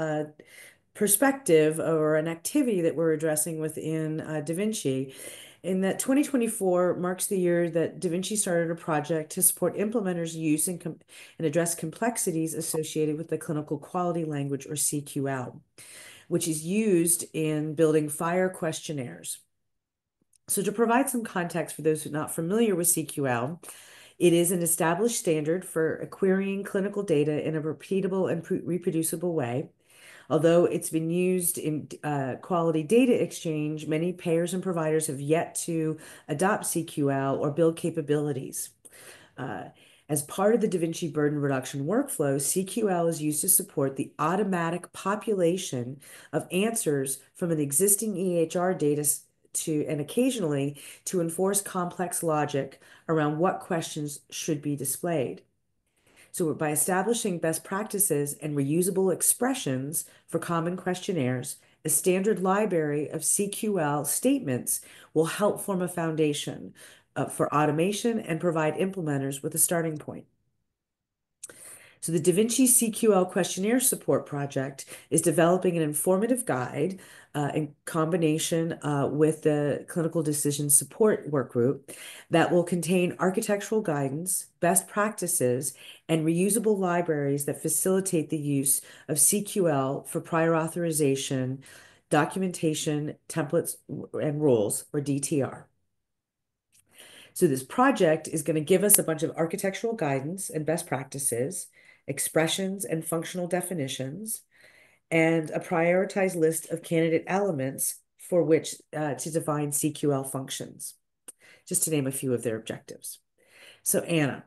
[SPEAKER 1] perspective or an activity that we're addressing within Da Vinci. In that 2024 marks the year that Da Vinci started a project to support implementers' use and address complexities associated with the clinical quality language, or CQL, which is used in building FHIR questionnaires. So to provide some context for those who are not familiar with CQL, it is an established standard for querying clinical data in a repeatable and reproducible way. Although it's been used in quality data exchange, many payers and providers have yet to adopt CQL or build capabilities. As part of the Da Vinci burden reduction workflow, CQL is used to support the automatic population of answers from an existing EHR data and occasionally to enforce complex logic around what questions should be displayed. So by establishing best practices and reusable expressions for common questionnaires, a standard library of CQL statements will help form a foundation for automation and provide implementers with a starting point. So the Da Vinci CQL Questionnaire Support Project is developing an informative guide in combination with the Clinical Decision Support Workgroup that will contain architectural guidance, best practices, and reusable libraries that facilitate the use of CQL for prior authorization, documentation, templates, and rules, or DTR. So this project is going to give us a bunch of architectural guidance and best practices, expressions and functional definitions, and a prioritized list of candidate elements for which to define CQL functions, just to name a few of their objectives. So Anna,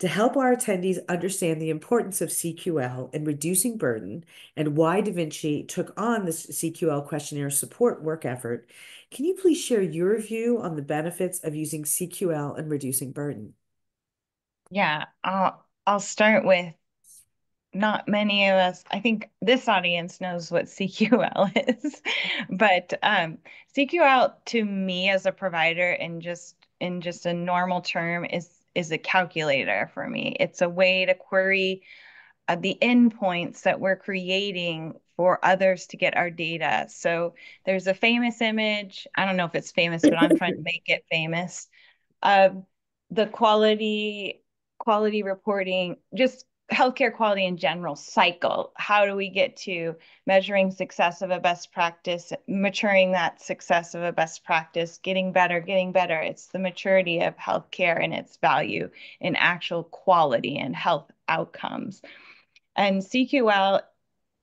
[SPEAKER 1] To help our attendees understand the importance of CQL in reducing burden and why Da Vinci took on this CQL questionnaire support work effort, can you please share your view on the benefits of using CQL in reducing burden?
[SPEAKER 3] Yeah, I'll start with, not many of us, I think this audience knows what CQL is, but CQL to me as a provider and just in just a normal term is a calculator for me. It's a way to query the endpoints that we're creating for others to get our data. So there's a famous image, I don't know if it's famous, but I'm trying to make it famous, of the quality reporting, just healthcare quality in general cycle. How do we get to measuring success of a best practice, maturing that success of a best practice, getting better, getting better? It's the maturity of healthcare and its value in actual quality and health outcomes. And CQL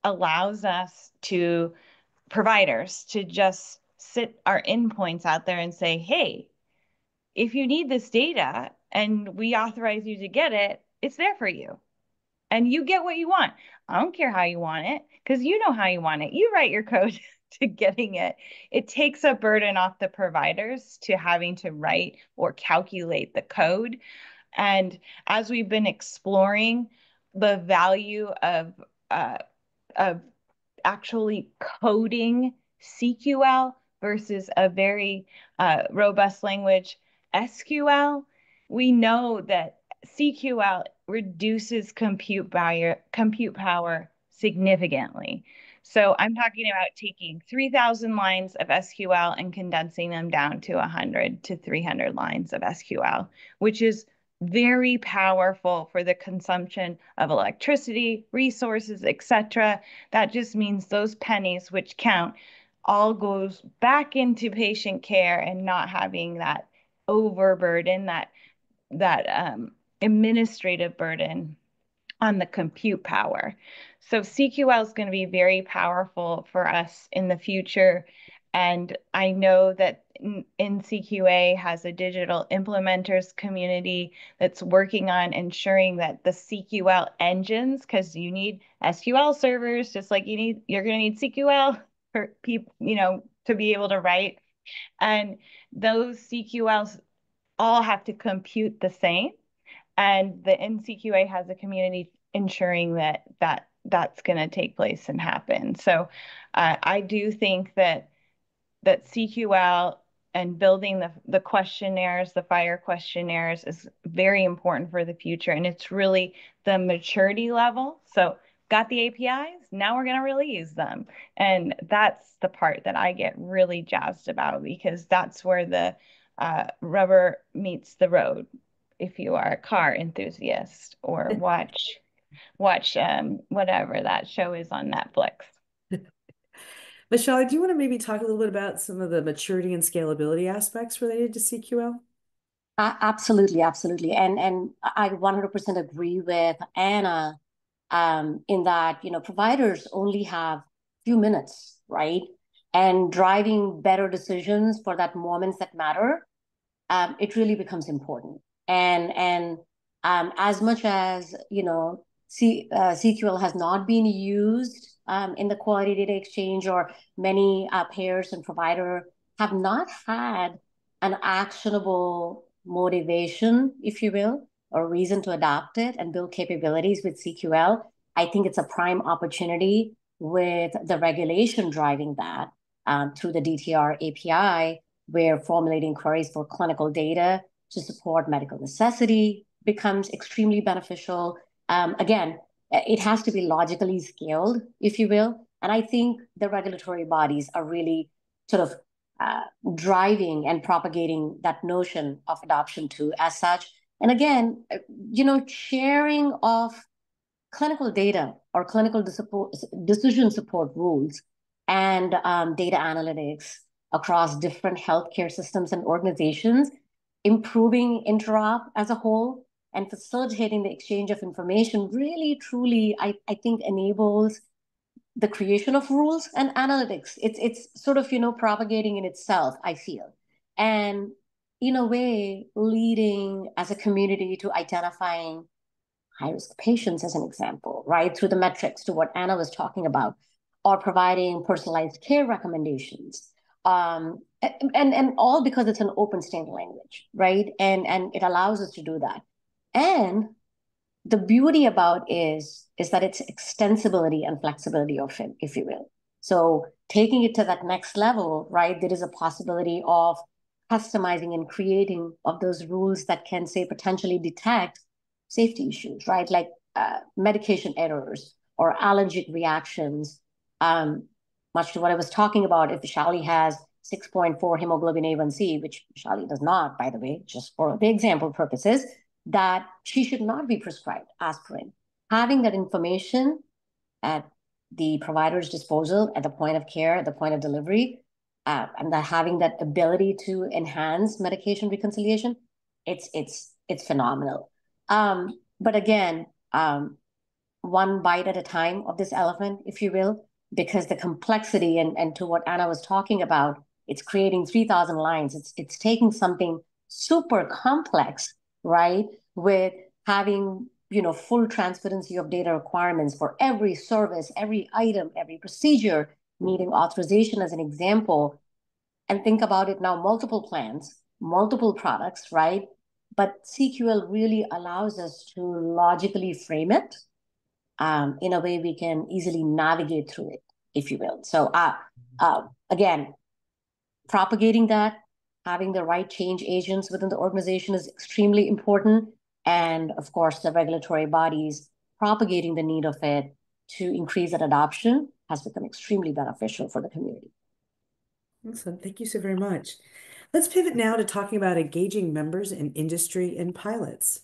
[SPEAKER 3] allows us to, providers, to just sit our endpoints out there and say, hey, if you need this data and we authorize you to get it, it's there for you. And you get what you want. I don't care how you want it, because you know how you want it. You write your code to getting it. It takes a burden off the providers to having to write or calculate the code. And as we've been exploring the value of actually coding CQL versus a very robust language SQL, we know that CQL reduces compute power significantly. So I'm talking about taking 3,000 lines of SQL and condensing them down to 100 to 300 lines of SQL, which is very powerful for the consumption of electricity, resources, etc. That just means those pennies, which count, all goes back into patient care and not having that overburden, that administrative burden on the compute power. So CQL is going to be very powerful for us in the future. And I know that NCQA has a digital implementers community that's working on ensuring that the CQL engines, because you need SQL servers, just like you're going to need CQL for people, to be able to write. And those CQLs all have to compute the same. And the NCQA has a community ensuring that's going to take place and happen. So I do think that CQL and building the questionnaires, the FIRE questionnaires, is very important for the future. And it's really the maturity level. So got the APIs, now we're going to really use them. And that's the part that I get really jazzed about, because that's where the rubber meets the road. If you are a car enthusiast or watch whatever that show is on Netflix.
[SPEAKER 1] Vaishali, do you want to maybe talk a little bit about some of the maturity and scalability aspects related to CQL?
[SPEAKER 4] Absolutely, absolutely. And I 100% agree with Anna in that, providers only have few minutes, right? And driving better decisions for that moments that matter, it really becomes important. And as much as, CQL has not been used in the quality data exchange, or many payers and provider have not had an actionable motivation, if you will, or reason to adopt it and build capabilities with CQL, I think it's a prime opportunity with the regulation driving that through the DTR API, where formulating queries for clinical data to support medical necessity becomes extremely beneficial. Again, it has to be logically scaled, if you will. And I think the regulatory bodies are really sort of driving and propagating that notion of adoption too as such. And again, sharing of clinical data or clinical decision support rules and data analytics across different healthcare systems and organizations, improving interop as a whole, and facilitating the exchange of information really, truly, I think enables the creation of rules and analytics. It's sort of, propagating in itself, I feel. And in a way, leading as a community to identifying high-risk patients as an example, right? Through the metrics to what Anna was talking about, or providing personalized care recommendations. And all because it's an open standard language, right? And it allows us to do that. And the beauty about is that it's extensibility and flexibility of it, if you will. So taking it to that next level, right? There is a possibility of customizing and creating of those rules that can, say, potentially detect safety issues, right? Like medication errors or allergic reactions. Much to what I was talking about, if Vaishali has 6.4 hemoglobin A1C, which Vaishali does not, by the way, just for the example purposes, that she should not be prescribed aspirin. Having that information at the provider's disposal, at the point of care, at the point of delivery, and that having that ability to enhance medication reconciliation, it's phenomenal. But again, one bite at a time of this elephant, if you will, because the complexity and to what Anna was talking about, it's creating 3,000 lines. It's taking something super complex, right? With having, full transparency of data requirements for every service, every item, every procedure, needing authorization as an example. And think about it now, multiple plans, multiple products, right? But CQL really allows us to logically frame it in a way we can easily navigate through it, if you will. So again, propagating that, having the right change agents within the organization is extremely important. And of course, the regulatory bodies propagating the need of it to increase that adoption has become extremely beneficial for the community.
[SPEAKER 1] Excellent. Thank you so very much. Let's pivot now to talking about engaging members in industry and pilots.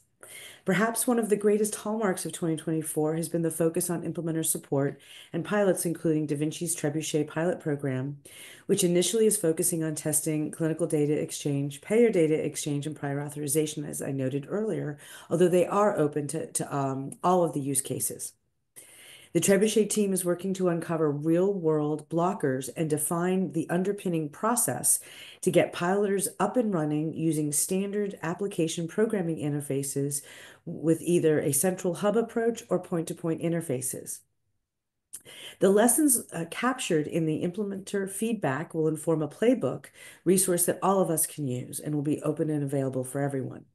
[SPEAKER 1] Perhaps one of the greatest hallmarks of 2024 has been the focus on implementer support and pilots, including Da Vinci's Trebuchet pilot program, which initially is focusing on testing clinical data exchange, payer data exchange, and prior authorization, as I noted earlier, although they are open to all of the use cases. The Trebuchet team is working to uncover real-world blockers and define the underpinning process to get piloters up and running using standard application programming interfaces with either a central hub approach or point-to-point interfaces. The lessons captured in the implementer feedback will inform a playbook resource that all of us can use and will be open and available for everyone.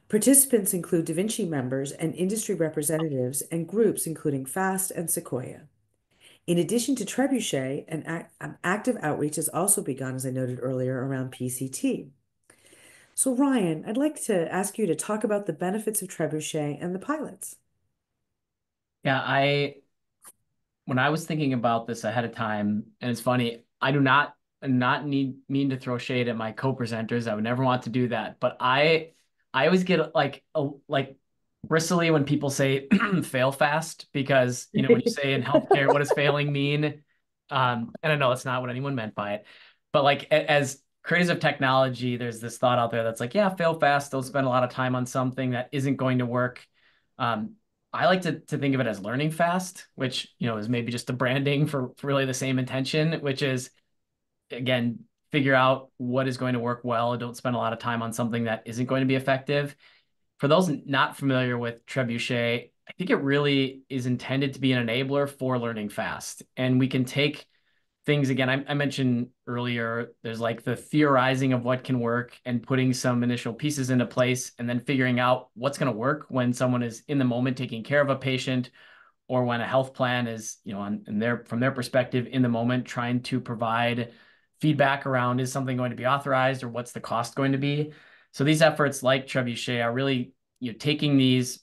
[SPEAKER 1] Participants include Da Vinci members and industry representatives and groups including FAST and Sequoia. In addition to Trebuchet, an active outreach has also begun, as I noted earlier, around PCT. So Ryan, I'd like to ask you to talk about the benefits of Trebuchet and the pilots.
[SPEAKER 2] Yeah, when I was thinking about this ahead of time, and it's funny, I do not mean to throw shade at my co-presenters. I would never want to do that, but I always get like bristly when people say fail fast, because when you say in healthcare, what does failing mean? And I know that's not what anyone meant by it, but like as creators of technology, there's this thought out there that's like, yeah, fail fast. Don't spend a lot of time on something that isn't going to work. I like to think of it as learning fast, which is maybe just the branding for really the same intention, which is, again, figure out what is going to work well. Don't spend a lot of time on something that isn't going to be effective. For those not familiar with Trebuchet, I think it really is intended to be an enabler for learning fast. And we can take things, again, I mentioned earlier, there's like the theorizing of what can work and putting some initial pieces into place and then figuring out what's going to work when someone is in the moment taking care of a patient, or when a health plan is, from their perspective in the moment, trying to provide feedback around, is something going to be authorized or what's the cost going to be? So these efforts like Trebuchet are really, taking these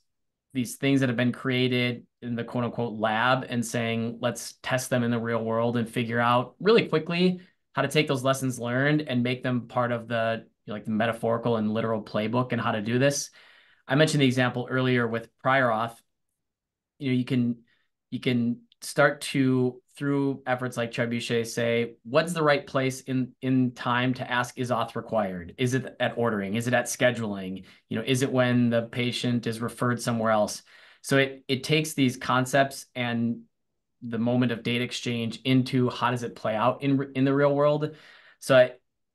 [SPEAKER 2] things that have been created in the quote unquote lab and saying, let's test them in the real world and figure out really quickly how to take those lessons learned and make them part of the the metaphorical and literal playbook and how to do this. I mentioned the example earlier with prior auth. You can start to, through efforts like Trebuchet, say, what's the right place in time to ask, is auth required? Is it at ordering? Is it at scheduling? Is it when the patient is referred somewhere else? So it takes these concepts and the moment of data exchange into how does it play out in the real world. So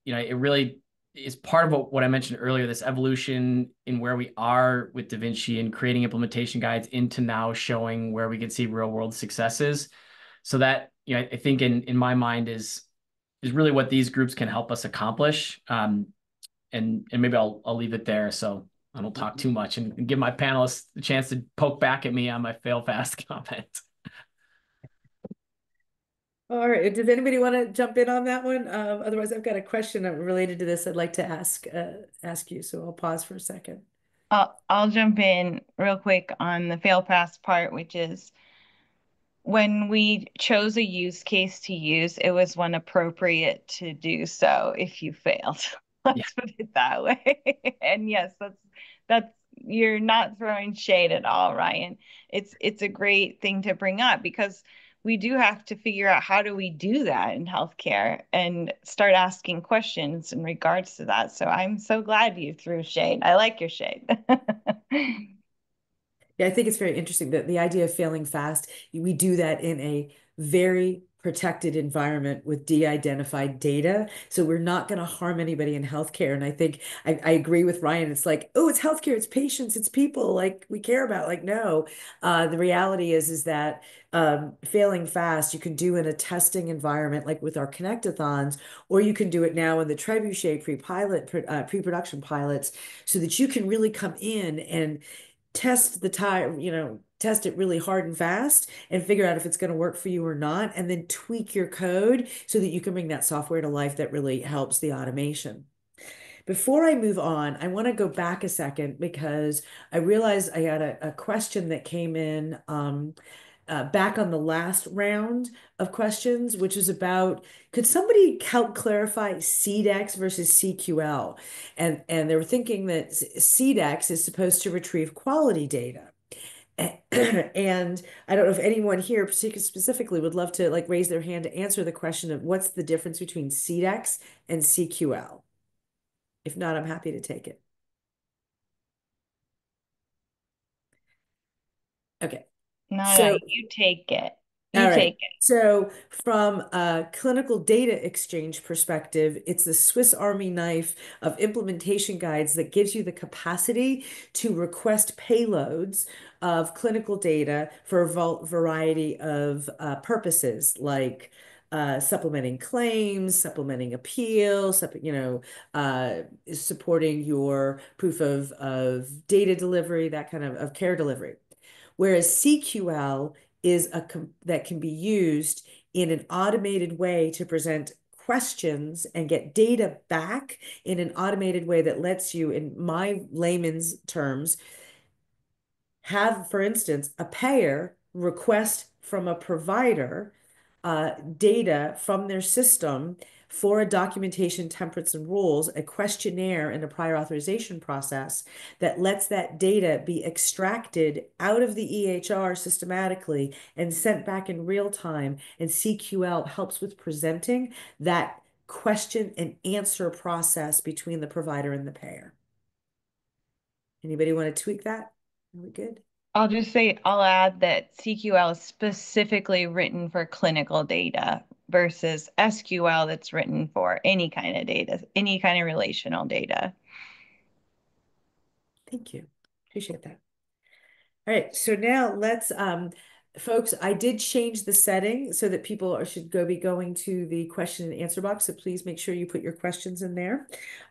[SPEAKER 2] it really is part of what I mentioned earlier, this evolution in where we are with Da Vinci and creating implementation guides into now showing where we can see real world successes. So that, I think in my mind is really what these groups can help us accomplish. And maybe I'll leave it there so I don't talk too much and give my panelists the chance to poke back at me on my fail fast comment.
[SPEAKER 1] All right. Does anybody want to jump in on that one? Otherwise, I've got a question related to this I'd like to ask you. So I'll pause for a second.
[SPEAKER 3] I'll jump in real quick on the fail fast part, which is when we chose a use case to use, it was when appropriate to do so if you failed. Let's put it that way. And yes, that's you're not throwing shade at all, Ryan. It's a great thing to bring up because we do have to figure out how do we do that in healthcare and start asking questions in regards to that. So I'm so glad you threw shade. I like your shade.
[SPEAKER 1] Yeah, I think it's very interesting that the idea of failing fast, we do that in a very protected environment with de-identified data. So we're not going to harm anybody in healthcare. And I think I agree with Ryan. It's like, oh, it's healthcare, it's patients, it's people like we care about. Like, no, the reality is that failing fast, you can do in a testing environment, like with our connectathons, or you can do it now in the trebuchet pre-production pilots, so that you can really come in and test the time, test it really hard and fast and figure out if it's going to work for you or not, and then tweak your code so that you can bring that software to life that really helps the automation. Before I move on, I want to go back a second because I realized I had a question that came in back on the last round of questions, which is about, could somebody help clarify CDEX versus CQL? And they were thinking that CDEX is supposed to retrieve quality data. And I don't know if anyone here specifically would love to like raise their hand to answer the question of what's the difference between CDEX and CQL. If not, I'm happy to take it. Okay.
[SPEAKER 3] No, you take it.
[SPEAKER 1] All right. So from a clinical data exchange perspective, it's the Swiss Army knife of implementation guides that gives you the capacity to request payloads of clinical data for a variety of purposes, like supplementing claims, supplementing appeals, supporting your proof of data delivery, that kind of care delivery. Whereas CQL is that can be used in an automated way to present questions and get data back in an automated way that lets you, in my layman's terms, have, for instance, a payer request from a provider data from their system for a documentation, templates, and rules, a questionnaire, and a prior authorization process that lets that data be extracted out of the EHR systematically and sent back in real time. And CQL helps with presenting that question and answer process between the provider and the payer. Anybody want to tweak that? Are we good?
[SPEAKER 3] I'll add that CQL is specifically written for clinical data versus SQL that's written for any kind of data, any kind of relational data.
[SPEAKER 1] Thank you. Appreciate that. All right, so now let's, folks, I did change the setting so that people should be going to the question and answer box. So please make sure you put your questions in there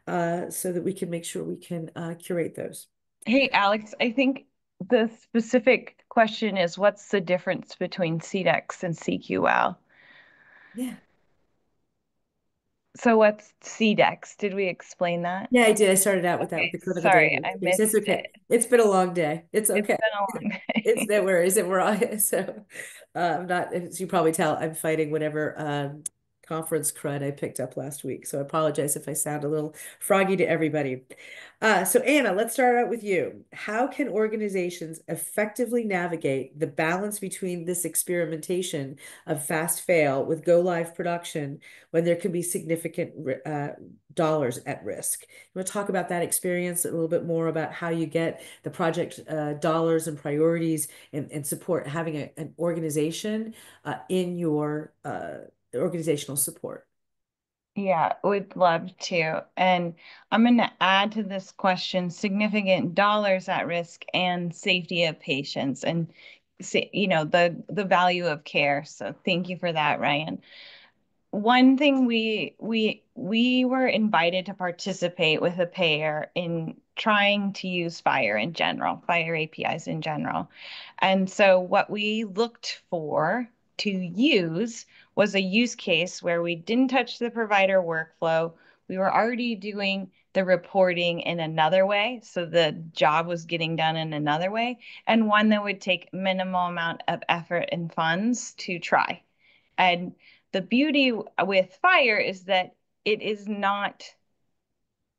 [SPEAKER 1] so that we can make sure we can curate those.
[SPEAKER 3] Hey, Alex, I think the specific question is what's the difference between CDEX and CQL?
[SPEAKER 1] Yeah.
[SPEAKER 3] So what's CDEX? Did we explain that?
[SPEAKER 1] Yeah, I did. I started out with that with the clinical
[SPEAKER 3] sorry,
[SPEAKER 1] data.
[SPEAKER 3] I missed
[SPEAKER 1] It's okay. It's been a long day. It's okay.
[SPEAKER 3] It's been a long day.
[SPEAKER 1] It's no worries. We're all so I'm not, as you probably tell, I'm fighting whatever conference crud I picked up last week. So I apologize if I sound a little froggy to everybody. So Anna, let's start out with you. How can organizations effectively navigate the balance between this experimentation of fast fail with go live production when there can be significant dollars at risk? You want to talk about that experience a little bit more about how you get the project dollars and priorities and support having an organization in your organizational support?
[SPEAKER 3] Yeah, would love to. And I'm going to add to this question significant dollars at risk and safety of patients and the value of care. So thank you for that, Ryan. One thing we were invited to participate with a payer in trying to use FHIR in general, FHIR APIs in general. And so what we looked for to use was a use case where we didn't touch the provider workflow. We were already doing the reporting in another way, so the job was getting done in another way, and one that would take minimal amount of effort and funds to try. And the beauty with FHIR is that it is not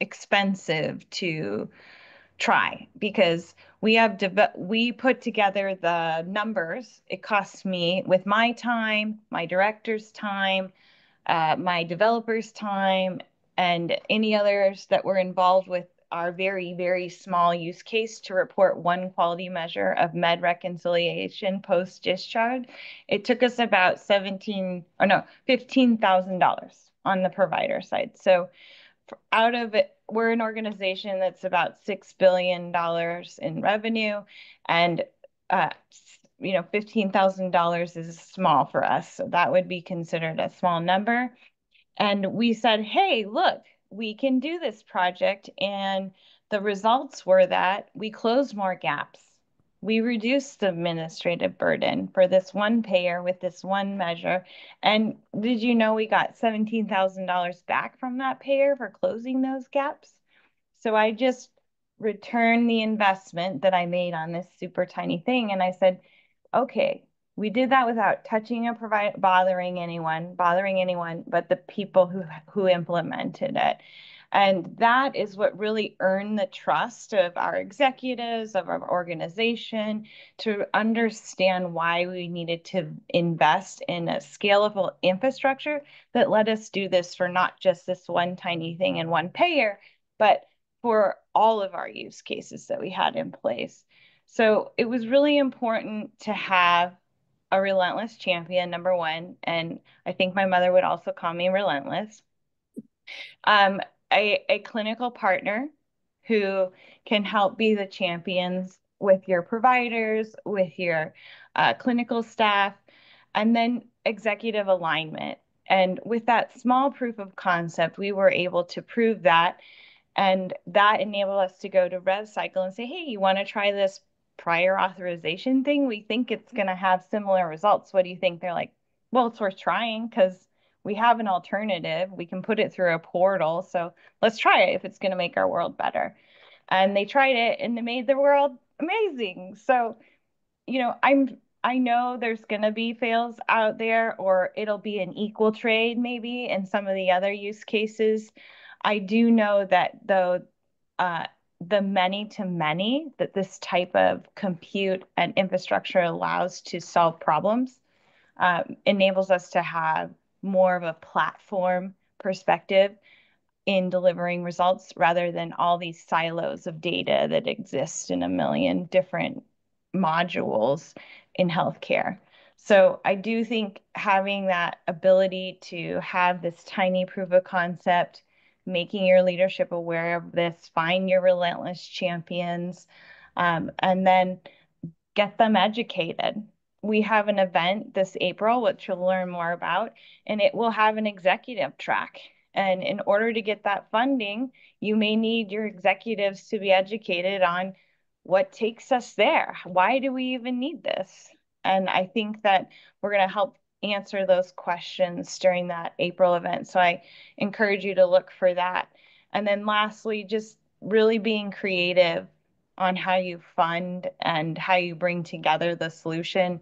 [SPEAKER 3] expensive to try because we put together the numbers. It costs me with my time, my director's time, my developer's time, and any others that were involved with our very, very small use case to report one quality measure of med reconciliation post-discharge. It took us about $15,000 on the provider side. So out of it, we're an organization that's about $6 billion in revenue, and $15,000 is small for us. So that would be considered a small number. And we said, hey, look, we can do this project. And the results were that we closed more gaps. We reduced the administrative burden for this one payer with this one measure. And did you know we got $17,000 back from that payer for closing those gaps? So I just returned the investment that I made on this super tiny thing. And I said, okay, we did that without touching or bothering anyone, but the people who implemented it. And that is what really earned the trust of our executives, of our organization, to understand why we needed to invest in a scalable infrastructure that let us do this for not just this one tiny thing and one payer, but for all of our use cases that we had in place. So it was really important to have a relentless champion, number one. And I think my mother would also call me relentless. A clinical partner who can help be the champions with your providers, with your clinical staff, and then executive alignment. And with that small proof of concept, we were able to prove that. And that enabled us to go to RevCycle and say, hey, you want to try this prior authorization thing? We think it's going to have similar results. What do you think? They're like, well, it's worth trying because we have an alternative. We can put it through a portal. So let's try it if it's going to make our world better. And they tried it and they made the world amazing. So, I know there's going to be fails out there, or it'll be an equal trade maybe in some of the other use cases. I do know that though, the many to many that this type of compute and infrastructure allows to solve problems enables us to have more of a platform perspective in delivering results rather than all these silos of data that exist in a million different modules in healthcare. So I do think having that ability to have this tiny proof of concept, making your leadership aware of this, find your relentless champions, and then get them educated. We have an event this April, which you'll learn more about, and it will have an executive track. And in order to get that funding, you may need your executives to be educated on what takes us there. Why do we even need this? And I think that we're going to help answer those questions during that April event. So I encourage you to look for that. And then lastly, just really being creative on how you fund and how you bring together the solution.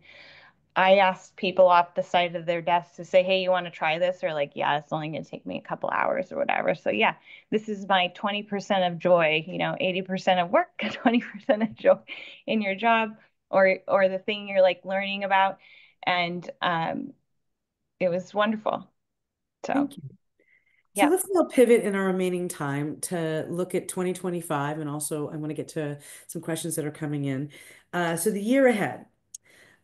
[SPEAKER 3] I asked people off the side of their desk to say, hey, you want to try this? Or like, yeah, it's only going to take me a couple hours or whatever. So yeah, this is my 20% of joy, 80% of work, 20% of joy in your job or the thing you're like learning about. And it was wonderful. So
[SPEAKER 1] Thank you. So
[SPEAKER 3] yeah.
[SPEAKER 1] let's now pivot in our remaining time to look at 2025. And also I want to get to some questions that are coming in. So the year ahead.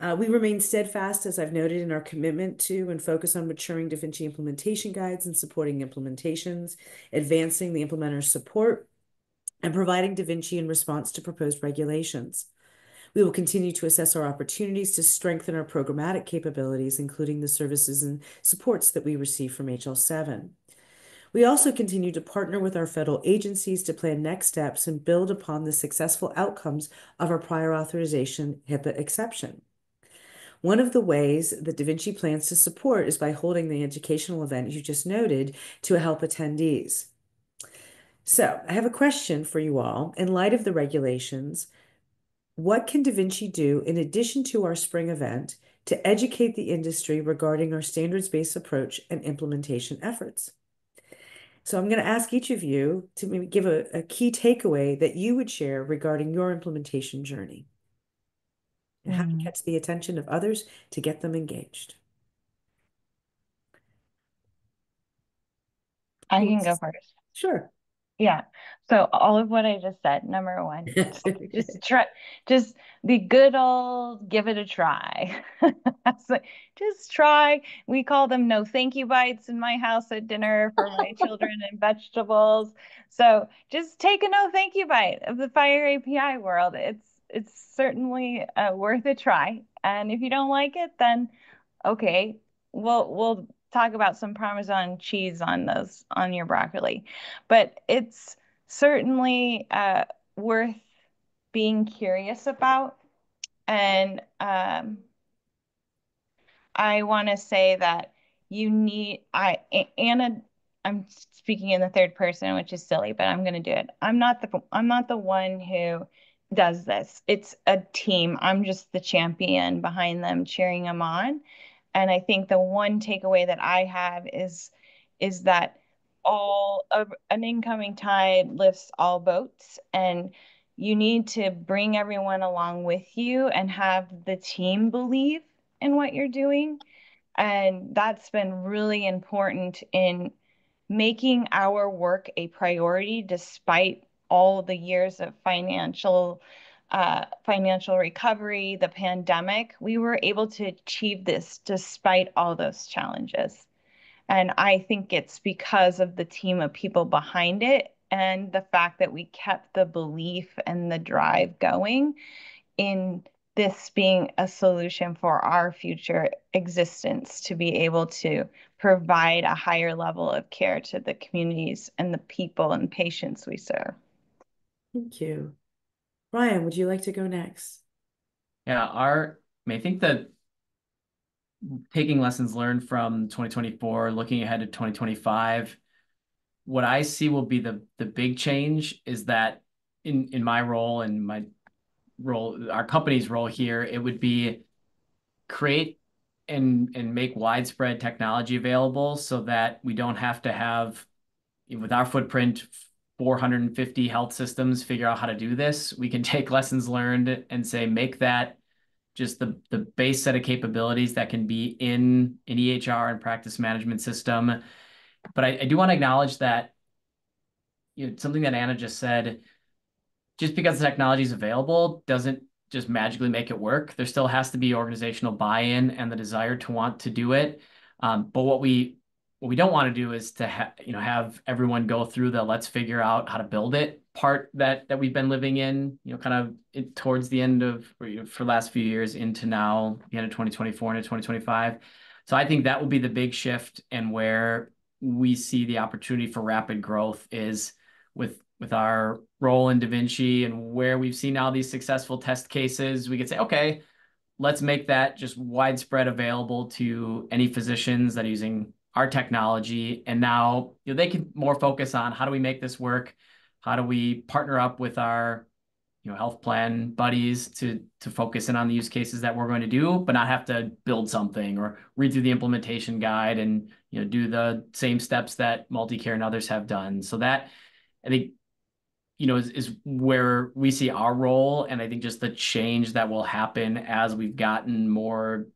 [SPEAKER 1] We remain steadfast, as I've noted, in our commitment to and focus on maturing Da Vinci implementation guides and supporting implementations, advancing the implementer's support, and providing Da Vinci in response to proposed regulations. We will continue to assess our opportunities to strengthen our programmatic capabilities, including the services and supports that we receive from HL7. We also continue to partner with our federal agencies to plan next steps and build upon the successful outcomes of our prior authorization HIPAA exception. One of the ways that Da Vinci plans to support is by holding the educational event you just noted to help attendees. So I have a question for you all. In light of the regulations, what can Da Vinci do in addition to our spring event to educate the industry regarding our standards-based approach and implementation efforts? So I'm going to ask each of you to maybe give a key takeaway that you would share regarding your implementation journey and how to catch the attention of others to get them engaged.
[SPEAKER 3] I can go first.
[SPEAKER 1] Sure.
[SPEAKER 3] Yeah. So all of what I just said, number one, just try, just the good old give it a try. So just try. We call them no thank you bites in my house at dinner for my children and vegetables. So just take a no thank you bite of the Fire API world. It's certainly worth a try. And if you don't like it, then okay, we'll talk about some Parmesan cheese on your broccoli. But it's certainly worth being curious about. And I want to say that Anna, I'm speaking in the third person, which is silly, but I'm going to do it. I'm not the one who does this. It's a team. I'm just the champion behind them, cheering them on. And I think the one takeaway that I have is that an incoming tide lifts all boats, and you need to bring everyone along with you and have the team believe in what you're doing. And that's been really important in making our work a priority despite all the years of financial recovery, the pandemic. We were able to achieve this despite all those challenges. And I think it's because of the team of people behind it and the fact that we kept the belief and the drive going in this being a solution for our future existence, to be able to provide a higher level of care to the communities and the people and patients we serve.
[SPEAKER 1] Thank you. Ryan, would you like to go next?
[SPEAKER 2] Yeah, I think that taking lessons learned from 2024, looking ahead to 2025, what I see will be the big change is that in my role and my role, our company's role here, it would be create and make widespread technology available so that we don't have to have, with our footprint, 450 health systems figure out how to do this. We can take lessons learned and say, make that just the base set of capabilities that can be in an EHR and practice management system. But I do want to acknowledge that, something that Anna just said, just because the technology is available doesn't just magically make it work. There still has to be organizational buy-in and the desire to want to do it. But what we don't want to do is to have everyone go through the let's figure out how to build it part that we've been living in, kind of towards the end of, for the last few years into now, the end of 2024 into 2025. So I think that will be the big shift, and where we see the opportunity for rapid growth is with our role in Da Vinci, and where we've seen all these successful test cases, we could say, okay, let's make that just widespread available to any physicians that are using our technology. And now they can more focus on how do we make this work? How do we partner up with our health plan buddies to focus in on the use cases that we're going to do, but not have to build something or read through the implementation guide and do the same steps that Multicare and others have done. So that, I think, is where we see our role. And I think just the change that will happen as we've gotten more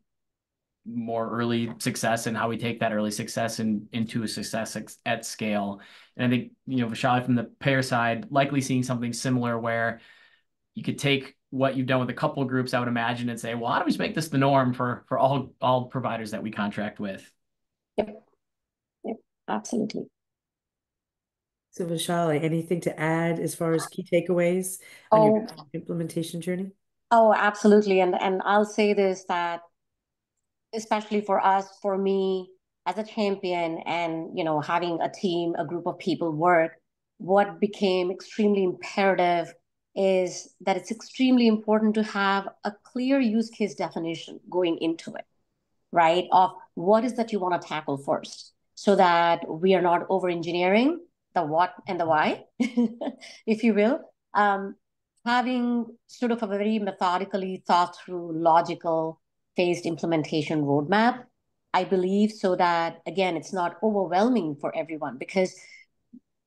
[SPEAKER 2] early success, and how we take that early success into a success at scale. And I think, Vaishali, from the payer side, likely seeing something similar where you could take what you've done with a couple of groups, I would imagine, and say, well, how do we make this the norm for all providers that we contract with?
[SPEAKER 4] Yep. Yep. Absolutely.
[SPEAKER 1] So Vaishali, anything to add as far as key takeaways on your implementation journey?
[SPEAKER 4] Oh, absolutely. And I'll say this, that especially for us, for me as a champion, and having a team, a group of people work, what became extremely imperative is that it's extremely important to have a clear use case definition going into it, right? Of what is that you want to tackle first, so that we are not over engineering the what and the why, if you will. Having sort of a very methodically thought through, logical, phased implementation roadmap, I believe, so that, again, it's not overwhelming for everyone. Because,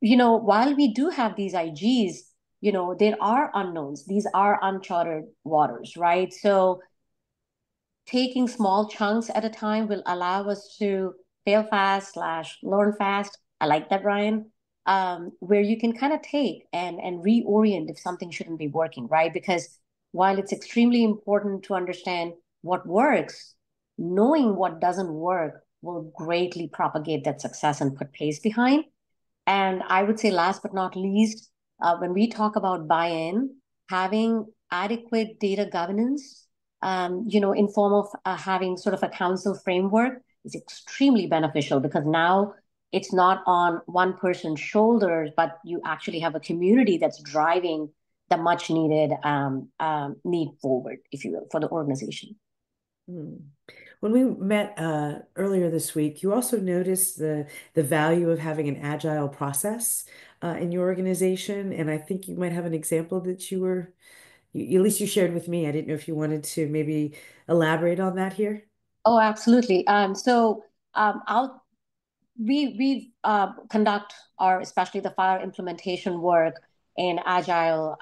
[SPEAKER 4] while we do have these IGs, there are unknowns. These are uncharted waters, right? So taking small chunks at a time will allow us to fail fast slash learn fast. I like that, Ryan. Where you can kind of take and reorient if something shouldn't be working, right? Because while it's extremely important to understand what works, knowing what doesn't work will greatly propagate that success and put pace behind. And I would say, last but not least, when we talk about buy-in, having adequate data governance, in form of having sort of a council framework is extremely beneficial, because now it's not on one person's shoulders, but you actually have a community that's driving the much needed need forward, if you will, for the organization.
[SPEAKER 1] When we met earlier this week, you also noticed the value of having an agile process in your organization, and I think you might have an example that at least you shared with me. I didn't know if you wanted to maybe elaborate on that here.
[SPEAKER 4] Oh, absolutely. We conduct our, especially the fire implementation work in agile,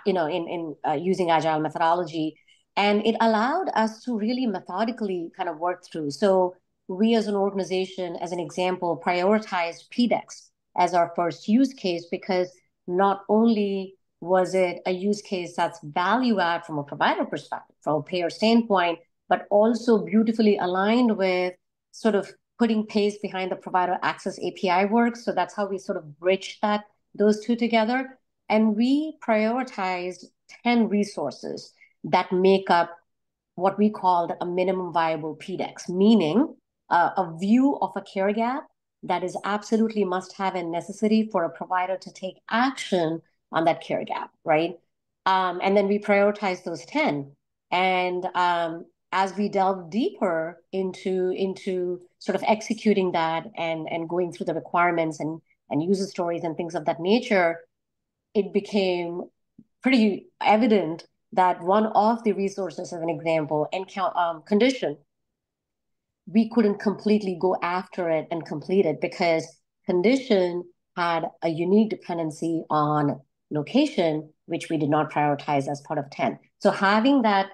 [SPEAKER 4] in using agile methodology, and it allowed us to really methodically kind of work through. So we, as an organization, as an example, prioritized PDEX as our first use case, because not only was it a use case that's value add from a provider perspective, from a payer standpoint, but also beautifully aligned with sort of putting pace behind the provider access API work. So that's how we sort of bridge those two together. And we prioritized 10 resources that make up what we called a minimum viable PDEX, meaning a view of a care gap that is absolutely must have and necessary for a provider to take action on that care gap, right? And then we prioritize those 10. And as we delve deeper into sort of executing that and going through the requirements and user stories and things of that nature, it became pretty evident that one of the resources, as an example, condition, we couldn't completely go after it and complete it, because condition had a unique dependency on location, which we did not prioritize as part of 10. So having that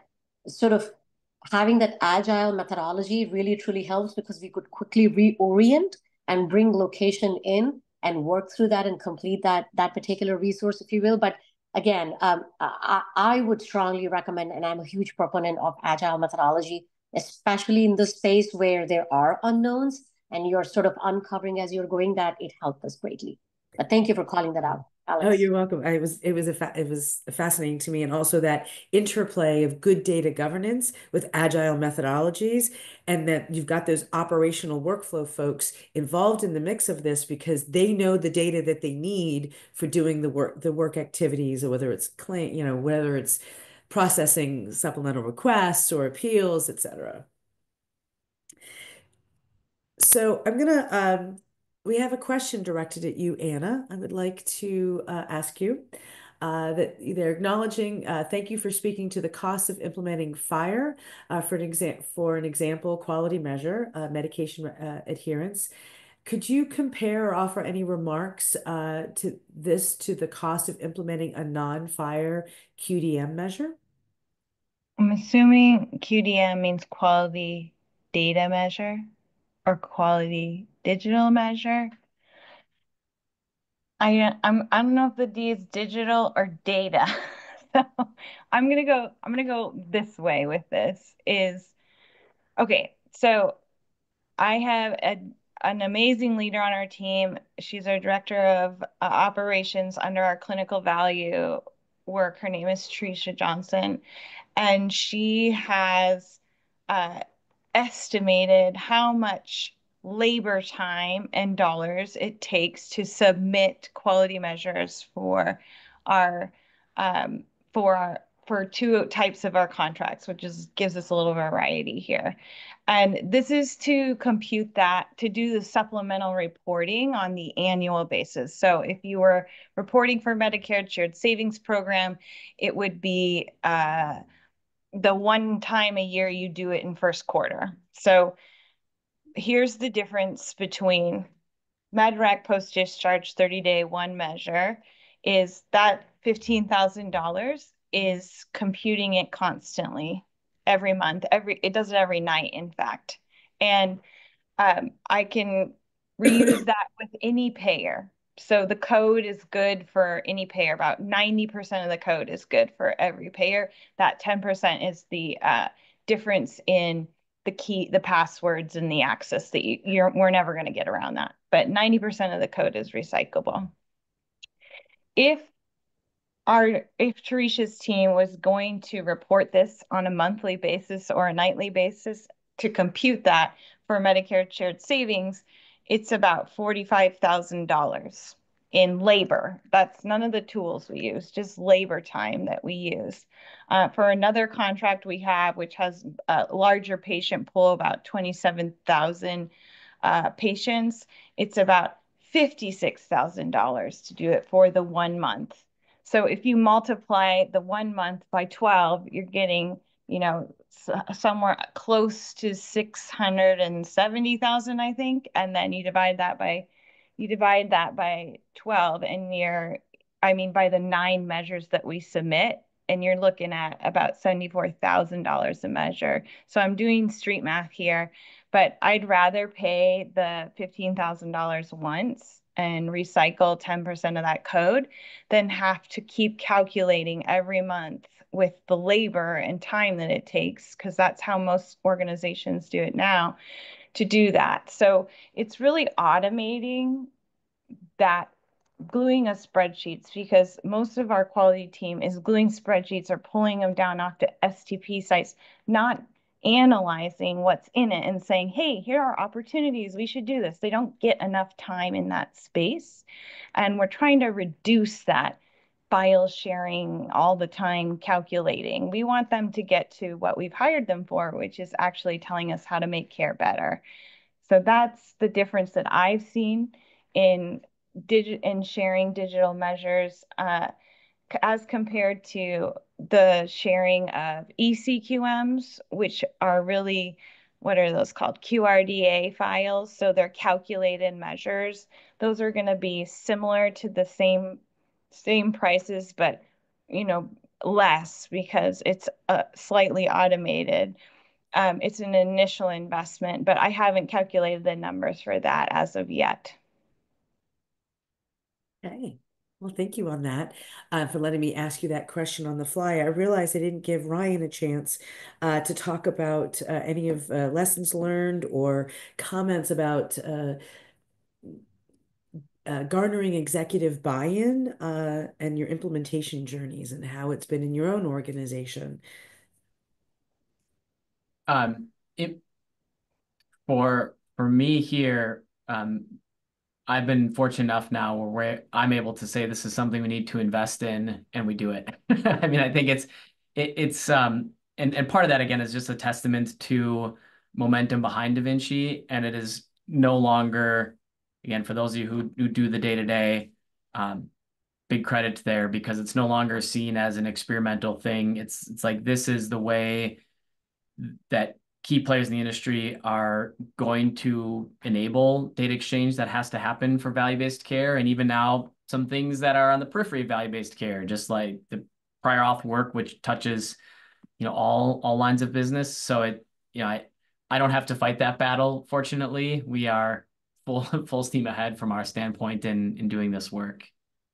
[SPEAKER 4] agile methodology really truly helps, because we could quickly reorient and bring location in and work through that and complete that particular resource, if you will. But again, I would strongly recommend, and I'm a huge proponent of agile methodology, especially in the space where there are unknowns and you're sort of uncovering as you're going, that it helped us greatly. But thank you for calling that out, Alex.
[SPEAKER 1] Oh, you're welcome. It was fascinating to me, and also that interplay of good data governance with agile methodologies, and that you've got those operational workflow folks involved in the mix of this, because they know the data that they need for doing the work activities, or whether it's whether it's processing supplemental requests or appeals, etc. So we have a question directed at you, Anna. I would like to ask you that they're acknowledging, thank you for speaking to the cost of implementing FHIR for an example quality measure, medication adherence. Could you compare or offer any remarks to the cost of implementing a non-FHIR QDM measure?
[SPEAKER 3] I'm assuming QDM means quality data measure or quality digital measure. I don't know if the D is digital or data. So I'm gonna go this way with this is okay. So I have an amazing leader on our team. She's our director of operations under our clinical value work. Her name is Tricia Johnson, and she has uh, estimated how much labor time and dollars it takes to submit quality measures our um, for our for two types of our contracts, which is gives us a little variety here. And this is to compute that, to do the supplemental reporting on the annual basis. So if you were reporting for Medicare Shared Savings Program, it would be the one time a year you do it in first quarter. So here's the difference between MedRec post-discharge 30-day one measure is that $15,000 is computing it constantly every month. It does it every night, in fact. And I can reuse that with any payer. So the code is good for any payer. About 90% of the code is good for every payer. That 10% is the difference in the passwords and the access that we're never going to get around that. But 90% of the code is recyclable. If Teresia's team was going to report this on a monthly basis or a nightly basis to compute that for Medicare Shared Savings, it's about $45,000 in labor. That's none of the tools we use, just labor time that we use. For another contract we have, which has a larger patient pool, about 27,000 patients, it's about $56,000 to do it for the 1 month. So if you multiply the 1 month by 12, you're getting, somewhere close to 670,000, I think. And then you divide that by 12 and by the 9 measures that we submit, and you're looking at about $74,000 a measure. So I'm doing street math here, but I'd rather pay the $15,000 once and recycle 10% of that code than have to keep calculating every month with the labor and time that it takes, because that's how most organizations do it now, to do that. So it's really automating that, gluing of spreadsheets, because most of our quality team is gluing spreadsheets or pulling them down off to STP sites, not analyzing what's in it and saying, hey, here are opportunities, we should do this. They don't get enough time in that space. And we're trying to reduce that file sharing all the time, calculating. We want them to get to what we've hired them for, which is actually telling us how to make care better. So that's the difference that I've seen in sharing digital measures as compared to the sharing of ECQMs, which are really, what are those called? QRDA files. So they're calculated measures. Those are going to be similar to the same prices, but less, because it's slightly automated. It's an initial investment, but I haven't calculated the numbers for that as of yet.
[SPEAKER 1] Okay. Well, thank you on that, for letting me ask you that question on the fly. I realized I didn't give Ryan a chance to talk about any of lessons learned or comments about garnering executive buy-in and your implementation journeys and how it's been in your own organization.
[SPEAKER 2] For me here, I've been fortunate enough now where I'm able to say this is something we need to invest in, and we do it. I mean, I think it's and part of that again is just a testament to momentum behind Da Vinci, and it is no longer, again, for those of you who do the day-to-day, big credit there, because it's no longer seen as an experimental thing. It's like, this is the way that key players in the industry are going to enable data exchange that has to happen for value-based care. And even now, some things that are on the periphery of value-based care, just like the prior auth work, which touches, all lines of business. So I don't have to fight that battle. Fortunately, we are full steam ahead from our standpoint in doing this work.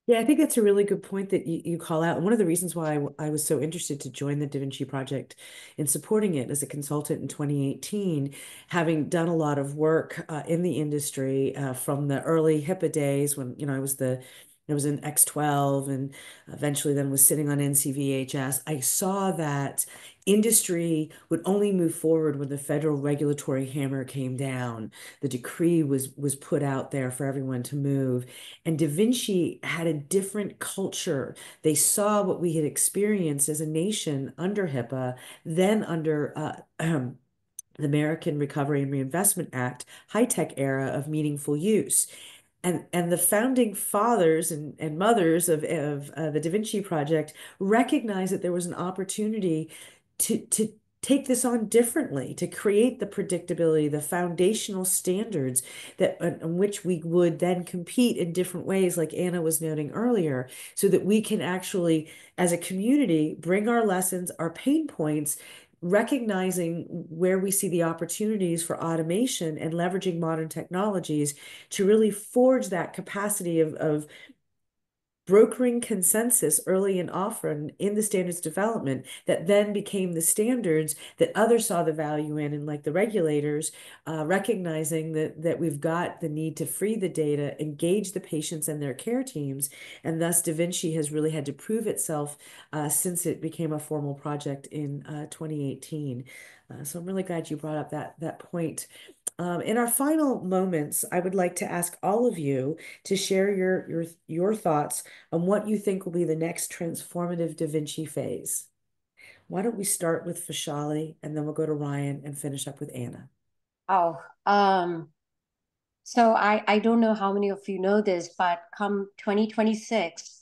[SPEAKER 1] Yeah, I think that's a really good point that you call out. And one of the reasons why I was so interested to join the Da Vinci Project in supporting it as a consultant in 2018, having done a lot of work in the industry from the early HIPAA days when, I was in X12 and eventually then was sitting on NCVHS. I saw that industry would only move forward when the federal regulatory hammer came down. The decree was put out there for everyone to move. And Da Vinci had a different culture. They saw what we had experienced as a nation under HIPAA, then under the American Recovery and Reinvestment Act, high-tech era of meaningful use. And the founding fathers and mothers of the Da Vinci Project recognized that there was an opportunity to take this on differently, to create the predictability, the foundational standards that on which we would then compete in different ways, like Anna was noting earlier, so that we can actually, as a community, bring our lessons, our pain points, recognizing where we see the opportunities for automation and leveraging modern technologies to really forge that capacity of brokering consensus early and often in the standards development that then became the standards that others saw the value in, and like the regulators, recognizing that we've got the need to free the data, engage the patients and their care teams, and thus Da Vinci has really had to prove itself since it became a formal project in 2018. So I'm really glad you brought up that point. In our final moments, I would like to ask all of you to share your thoughts on what you think will be the next transformative Da Vinci phase. Why don't we start with Vaishali, and then we'll go to Ryan and finish up with Anna.
[SPEAKER 4] Oh, so I don't know how many of you know this, but come 2026,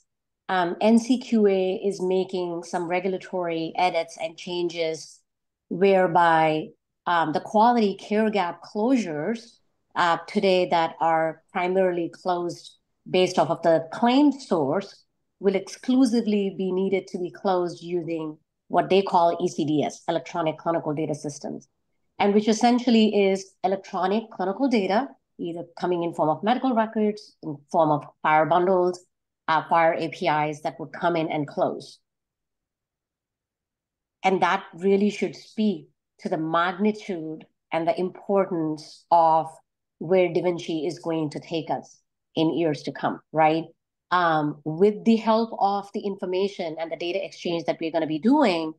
[SPEAKER 4] NCQA is making some regulatory edits and changes whereby the quality care gap closures today that are primarily closed based off of the claim source will exclusively be needed to be closed using what they call ECDS, Electronic Clinical Data Systems, and which essentially is electronic clinical data, either coming in form of medical records, in form of FHIR bundles, FHIR APIs that would come in and close. And that really should speak to the magnitude and the importance of where Da Vinci is going to take us in years to come, right? With the help of the information and the data exchange that we're going to be doing,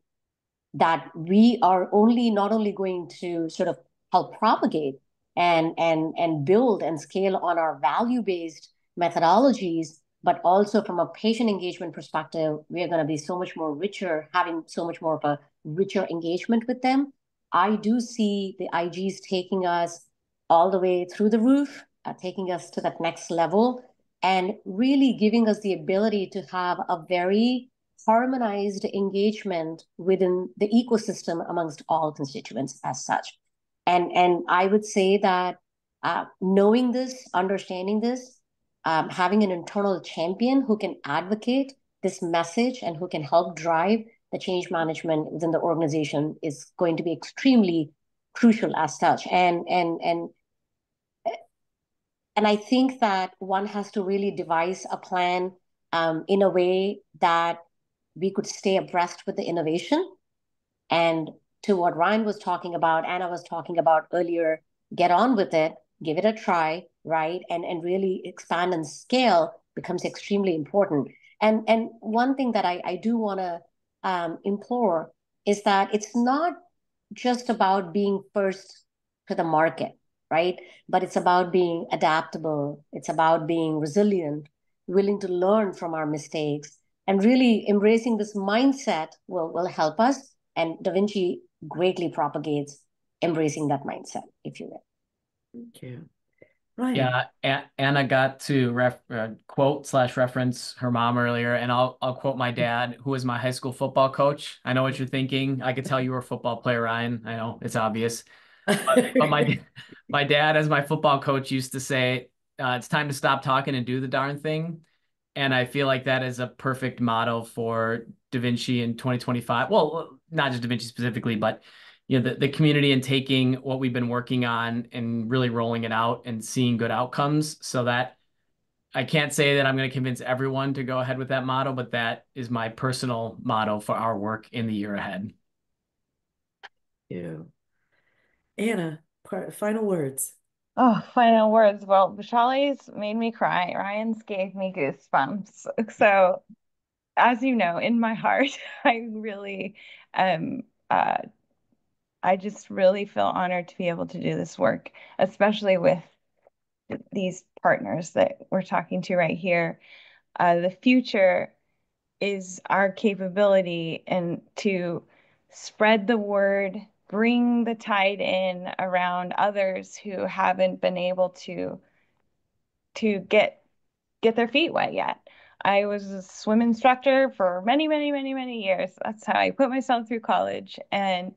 [SPEAKER 4] that we are not only going to sort of help propagate and build and scale on our value-based methodologies, but also from a patient engagement perspective, we are going to be so much more richer, having so much more of a richer engagement with them. I do see the IGs taking us all the way through the roof, taking us to that next level, and really giving us the ability to have a very harmonized engagement within the ecosystem amongst all constituents as such. And I would say that knowing this, understanding this, having an internal champion who can advocate this message and who can help drive the change management within the organization is going to be extremely crucial as such. And I think that one has to really devise a plan in a way that we could stay abreast with the innovation. And to what Ryan was talking about, Anna was talking about earlier, get on with it, give it a try, right? And really expand and scale becomes extremely important. And one thing that I do want to implore is that it's not just about being first to the market, right? But it's about being adaptable. It's about being resilient, willing to learn from our mistakes, and really embracing this mindset will help us. And Da Vinci greatly propagates embracing that mindset, if you will.
[SPEAKER 1] Thank you. Ryan.
[SPEAKER 2] Yeah, Anna got to quote/reference her mom earlier, and I'll quote my dad, who was my high school football coach. I know what you're thinking. I could tell you were a football player, Ryan. I know it's obvious. But my dad, as my football coach, used to say, it's time to stop talking and do the darn thing. And I feel like that is a perfect model for Da Vinci in 2025. Well, not just Da Vinci specifically, but the community, and taking what we've been working on and really rolling it out and seeing good outcomes. So that I can't say that I'm going to convince everyone to go ahead with that motto, but that is my personal motto for our work in the year ahead.
[SPEAKER 1] Yeah. Anna, final words.
[SPEAKER 3] Oh, final words. Well, Vaishali's made me cry. Ryan's gave me goosebumps. So, as you know, in my heart, I really uh I just really feel honored to be able to do this work, especially with these partners that we're talking to right here. The future is our capability and to spread the word, bring the tide in around others who haven't been able to get their feet wet yet. I was a swim instructor for many, many, many, many years. That's how I put myself through college. And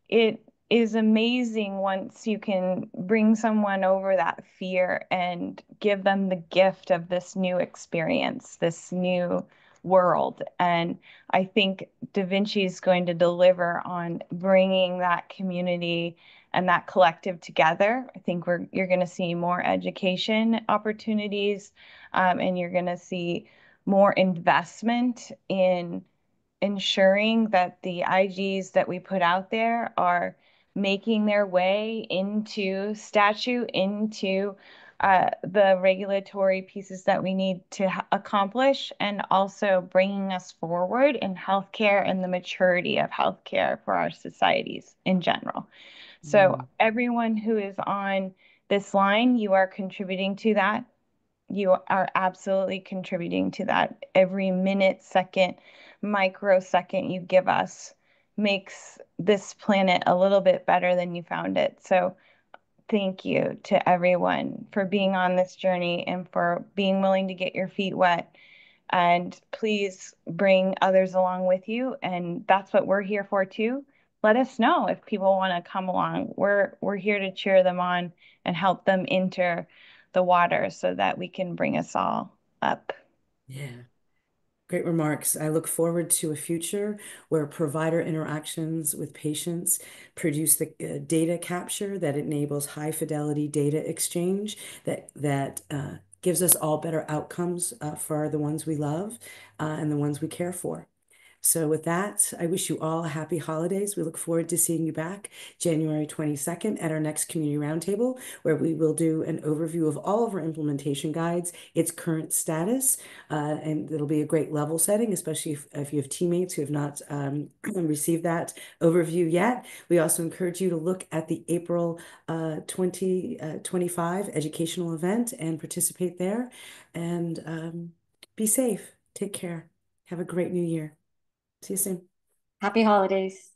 [SPEAKER 3] it is amazing once you can bring someone over that fear and give them the gift of this new experience, this new world. And I think Da Vinci is going to deliver on bringing that community and that collective together. I think you're going to see more education opportunities, and you're going to see more investment in ensuring that the IGs that we put out there are making their way into statute, into the regulatory pieces that we need to accomplish, and also bringing us forward in healthcare and the maturity of healthcare for our societies in general. So everyone who is on this line, you are contributing to that. You are absolutely contributing to that. Every minute, second, microsecond you give us makes this planet a little bit better than you found it. So thank you to everyone for being on this journey and for being willing to get your feet wet. And please bring others along with you. And that's what we're here for too. Let us know if people want to come along. We're here to cheer them on and help them enter the water so that we can bring us all up.
[SPEAKER 1] Yeah. Great remarks. I look forward to a future where provider interactions with patients produce the data capture that enables high fidelity data exchange that gives us all better outcomes for the ones we love and the ones we care for. So with that, I wish you all happy holidays. We look forward to seeing you back January 22nd at our next community roundtable, where we will do an overview of all of our implementation guides, its current status, and it'll be a great level setting, especially if you have teammates who have not received that overview yet. We also encourage you to look at the April 2025 educational event and participate there. And be safe. Take care. Have a great new year. See you soon.
[SPEAKER 4] Happy holidays.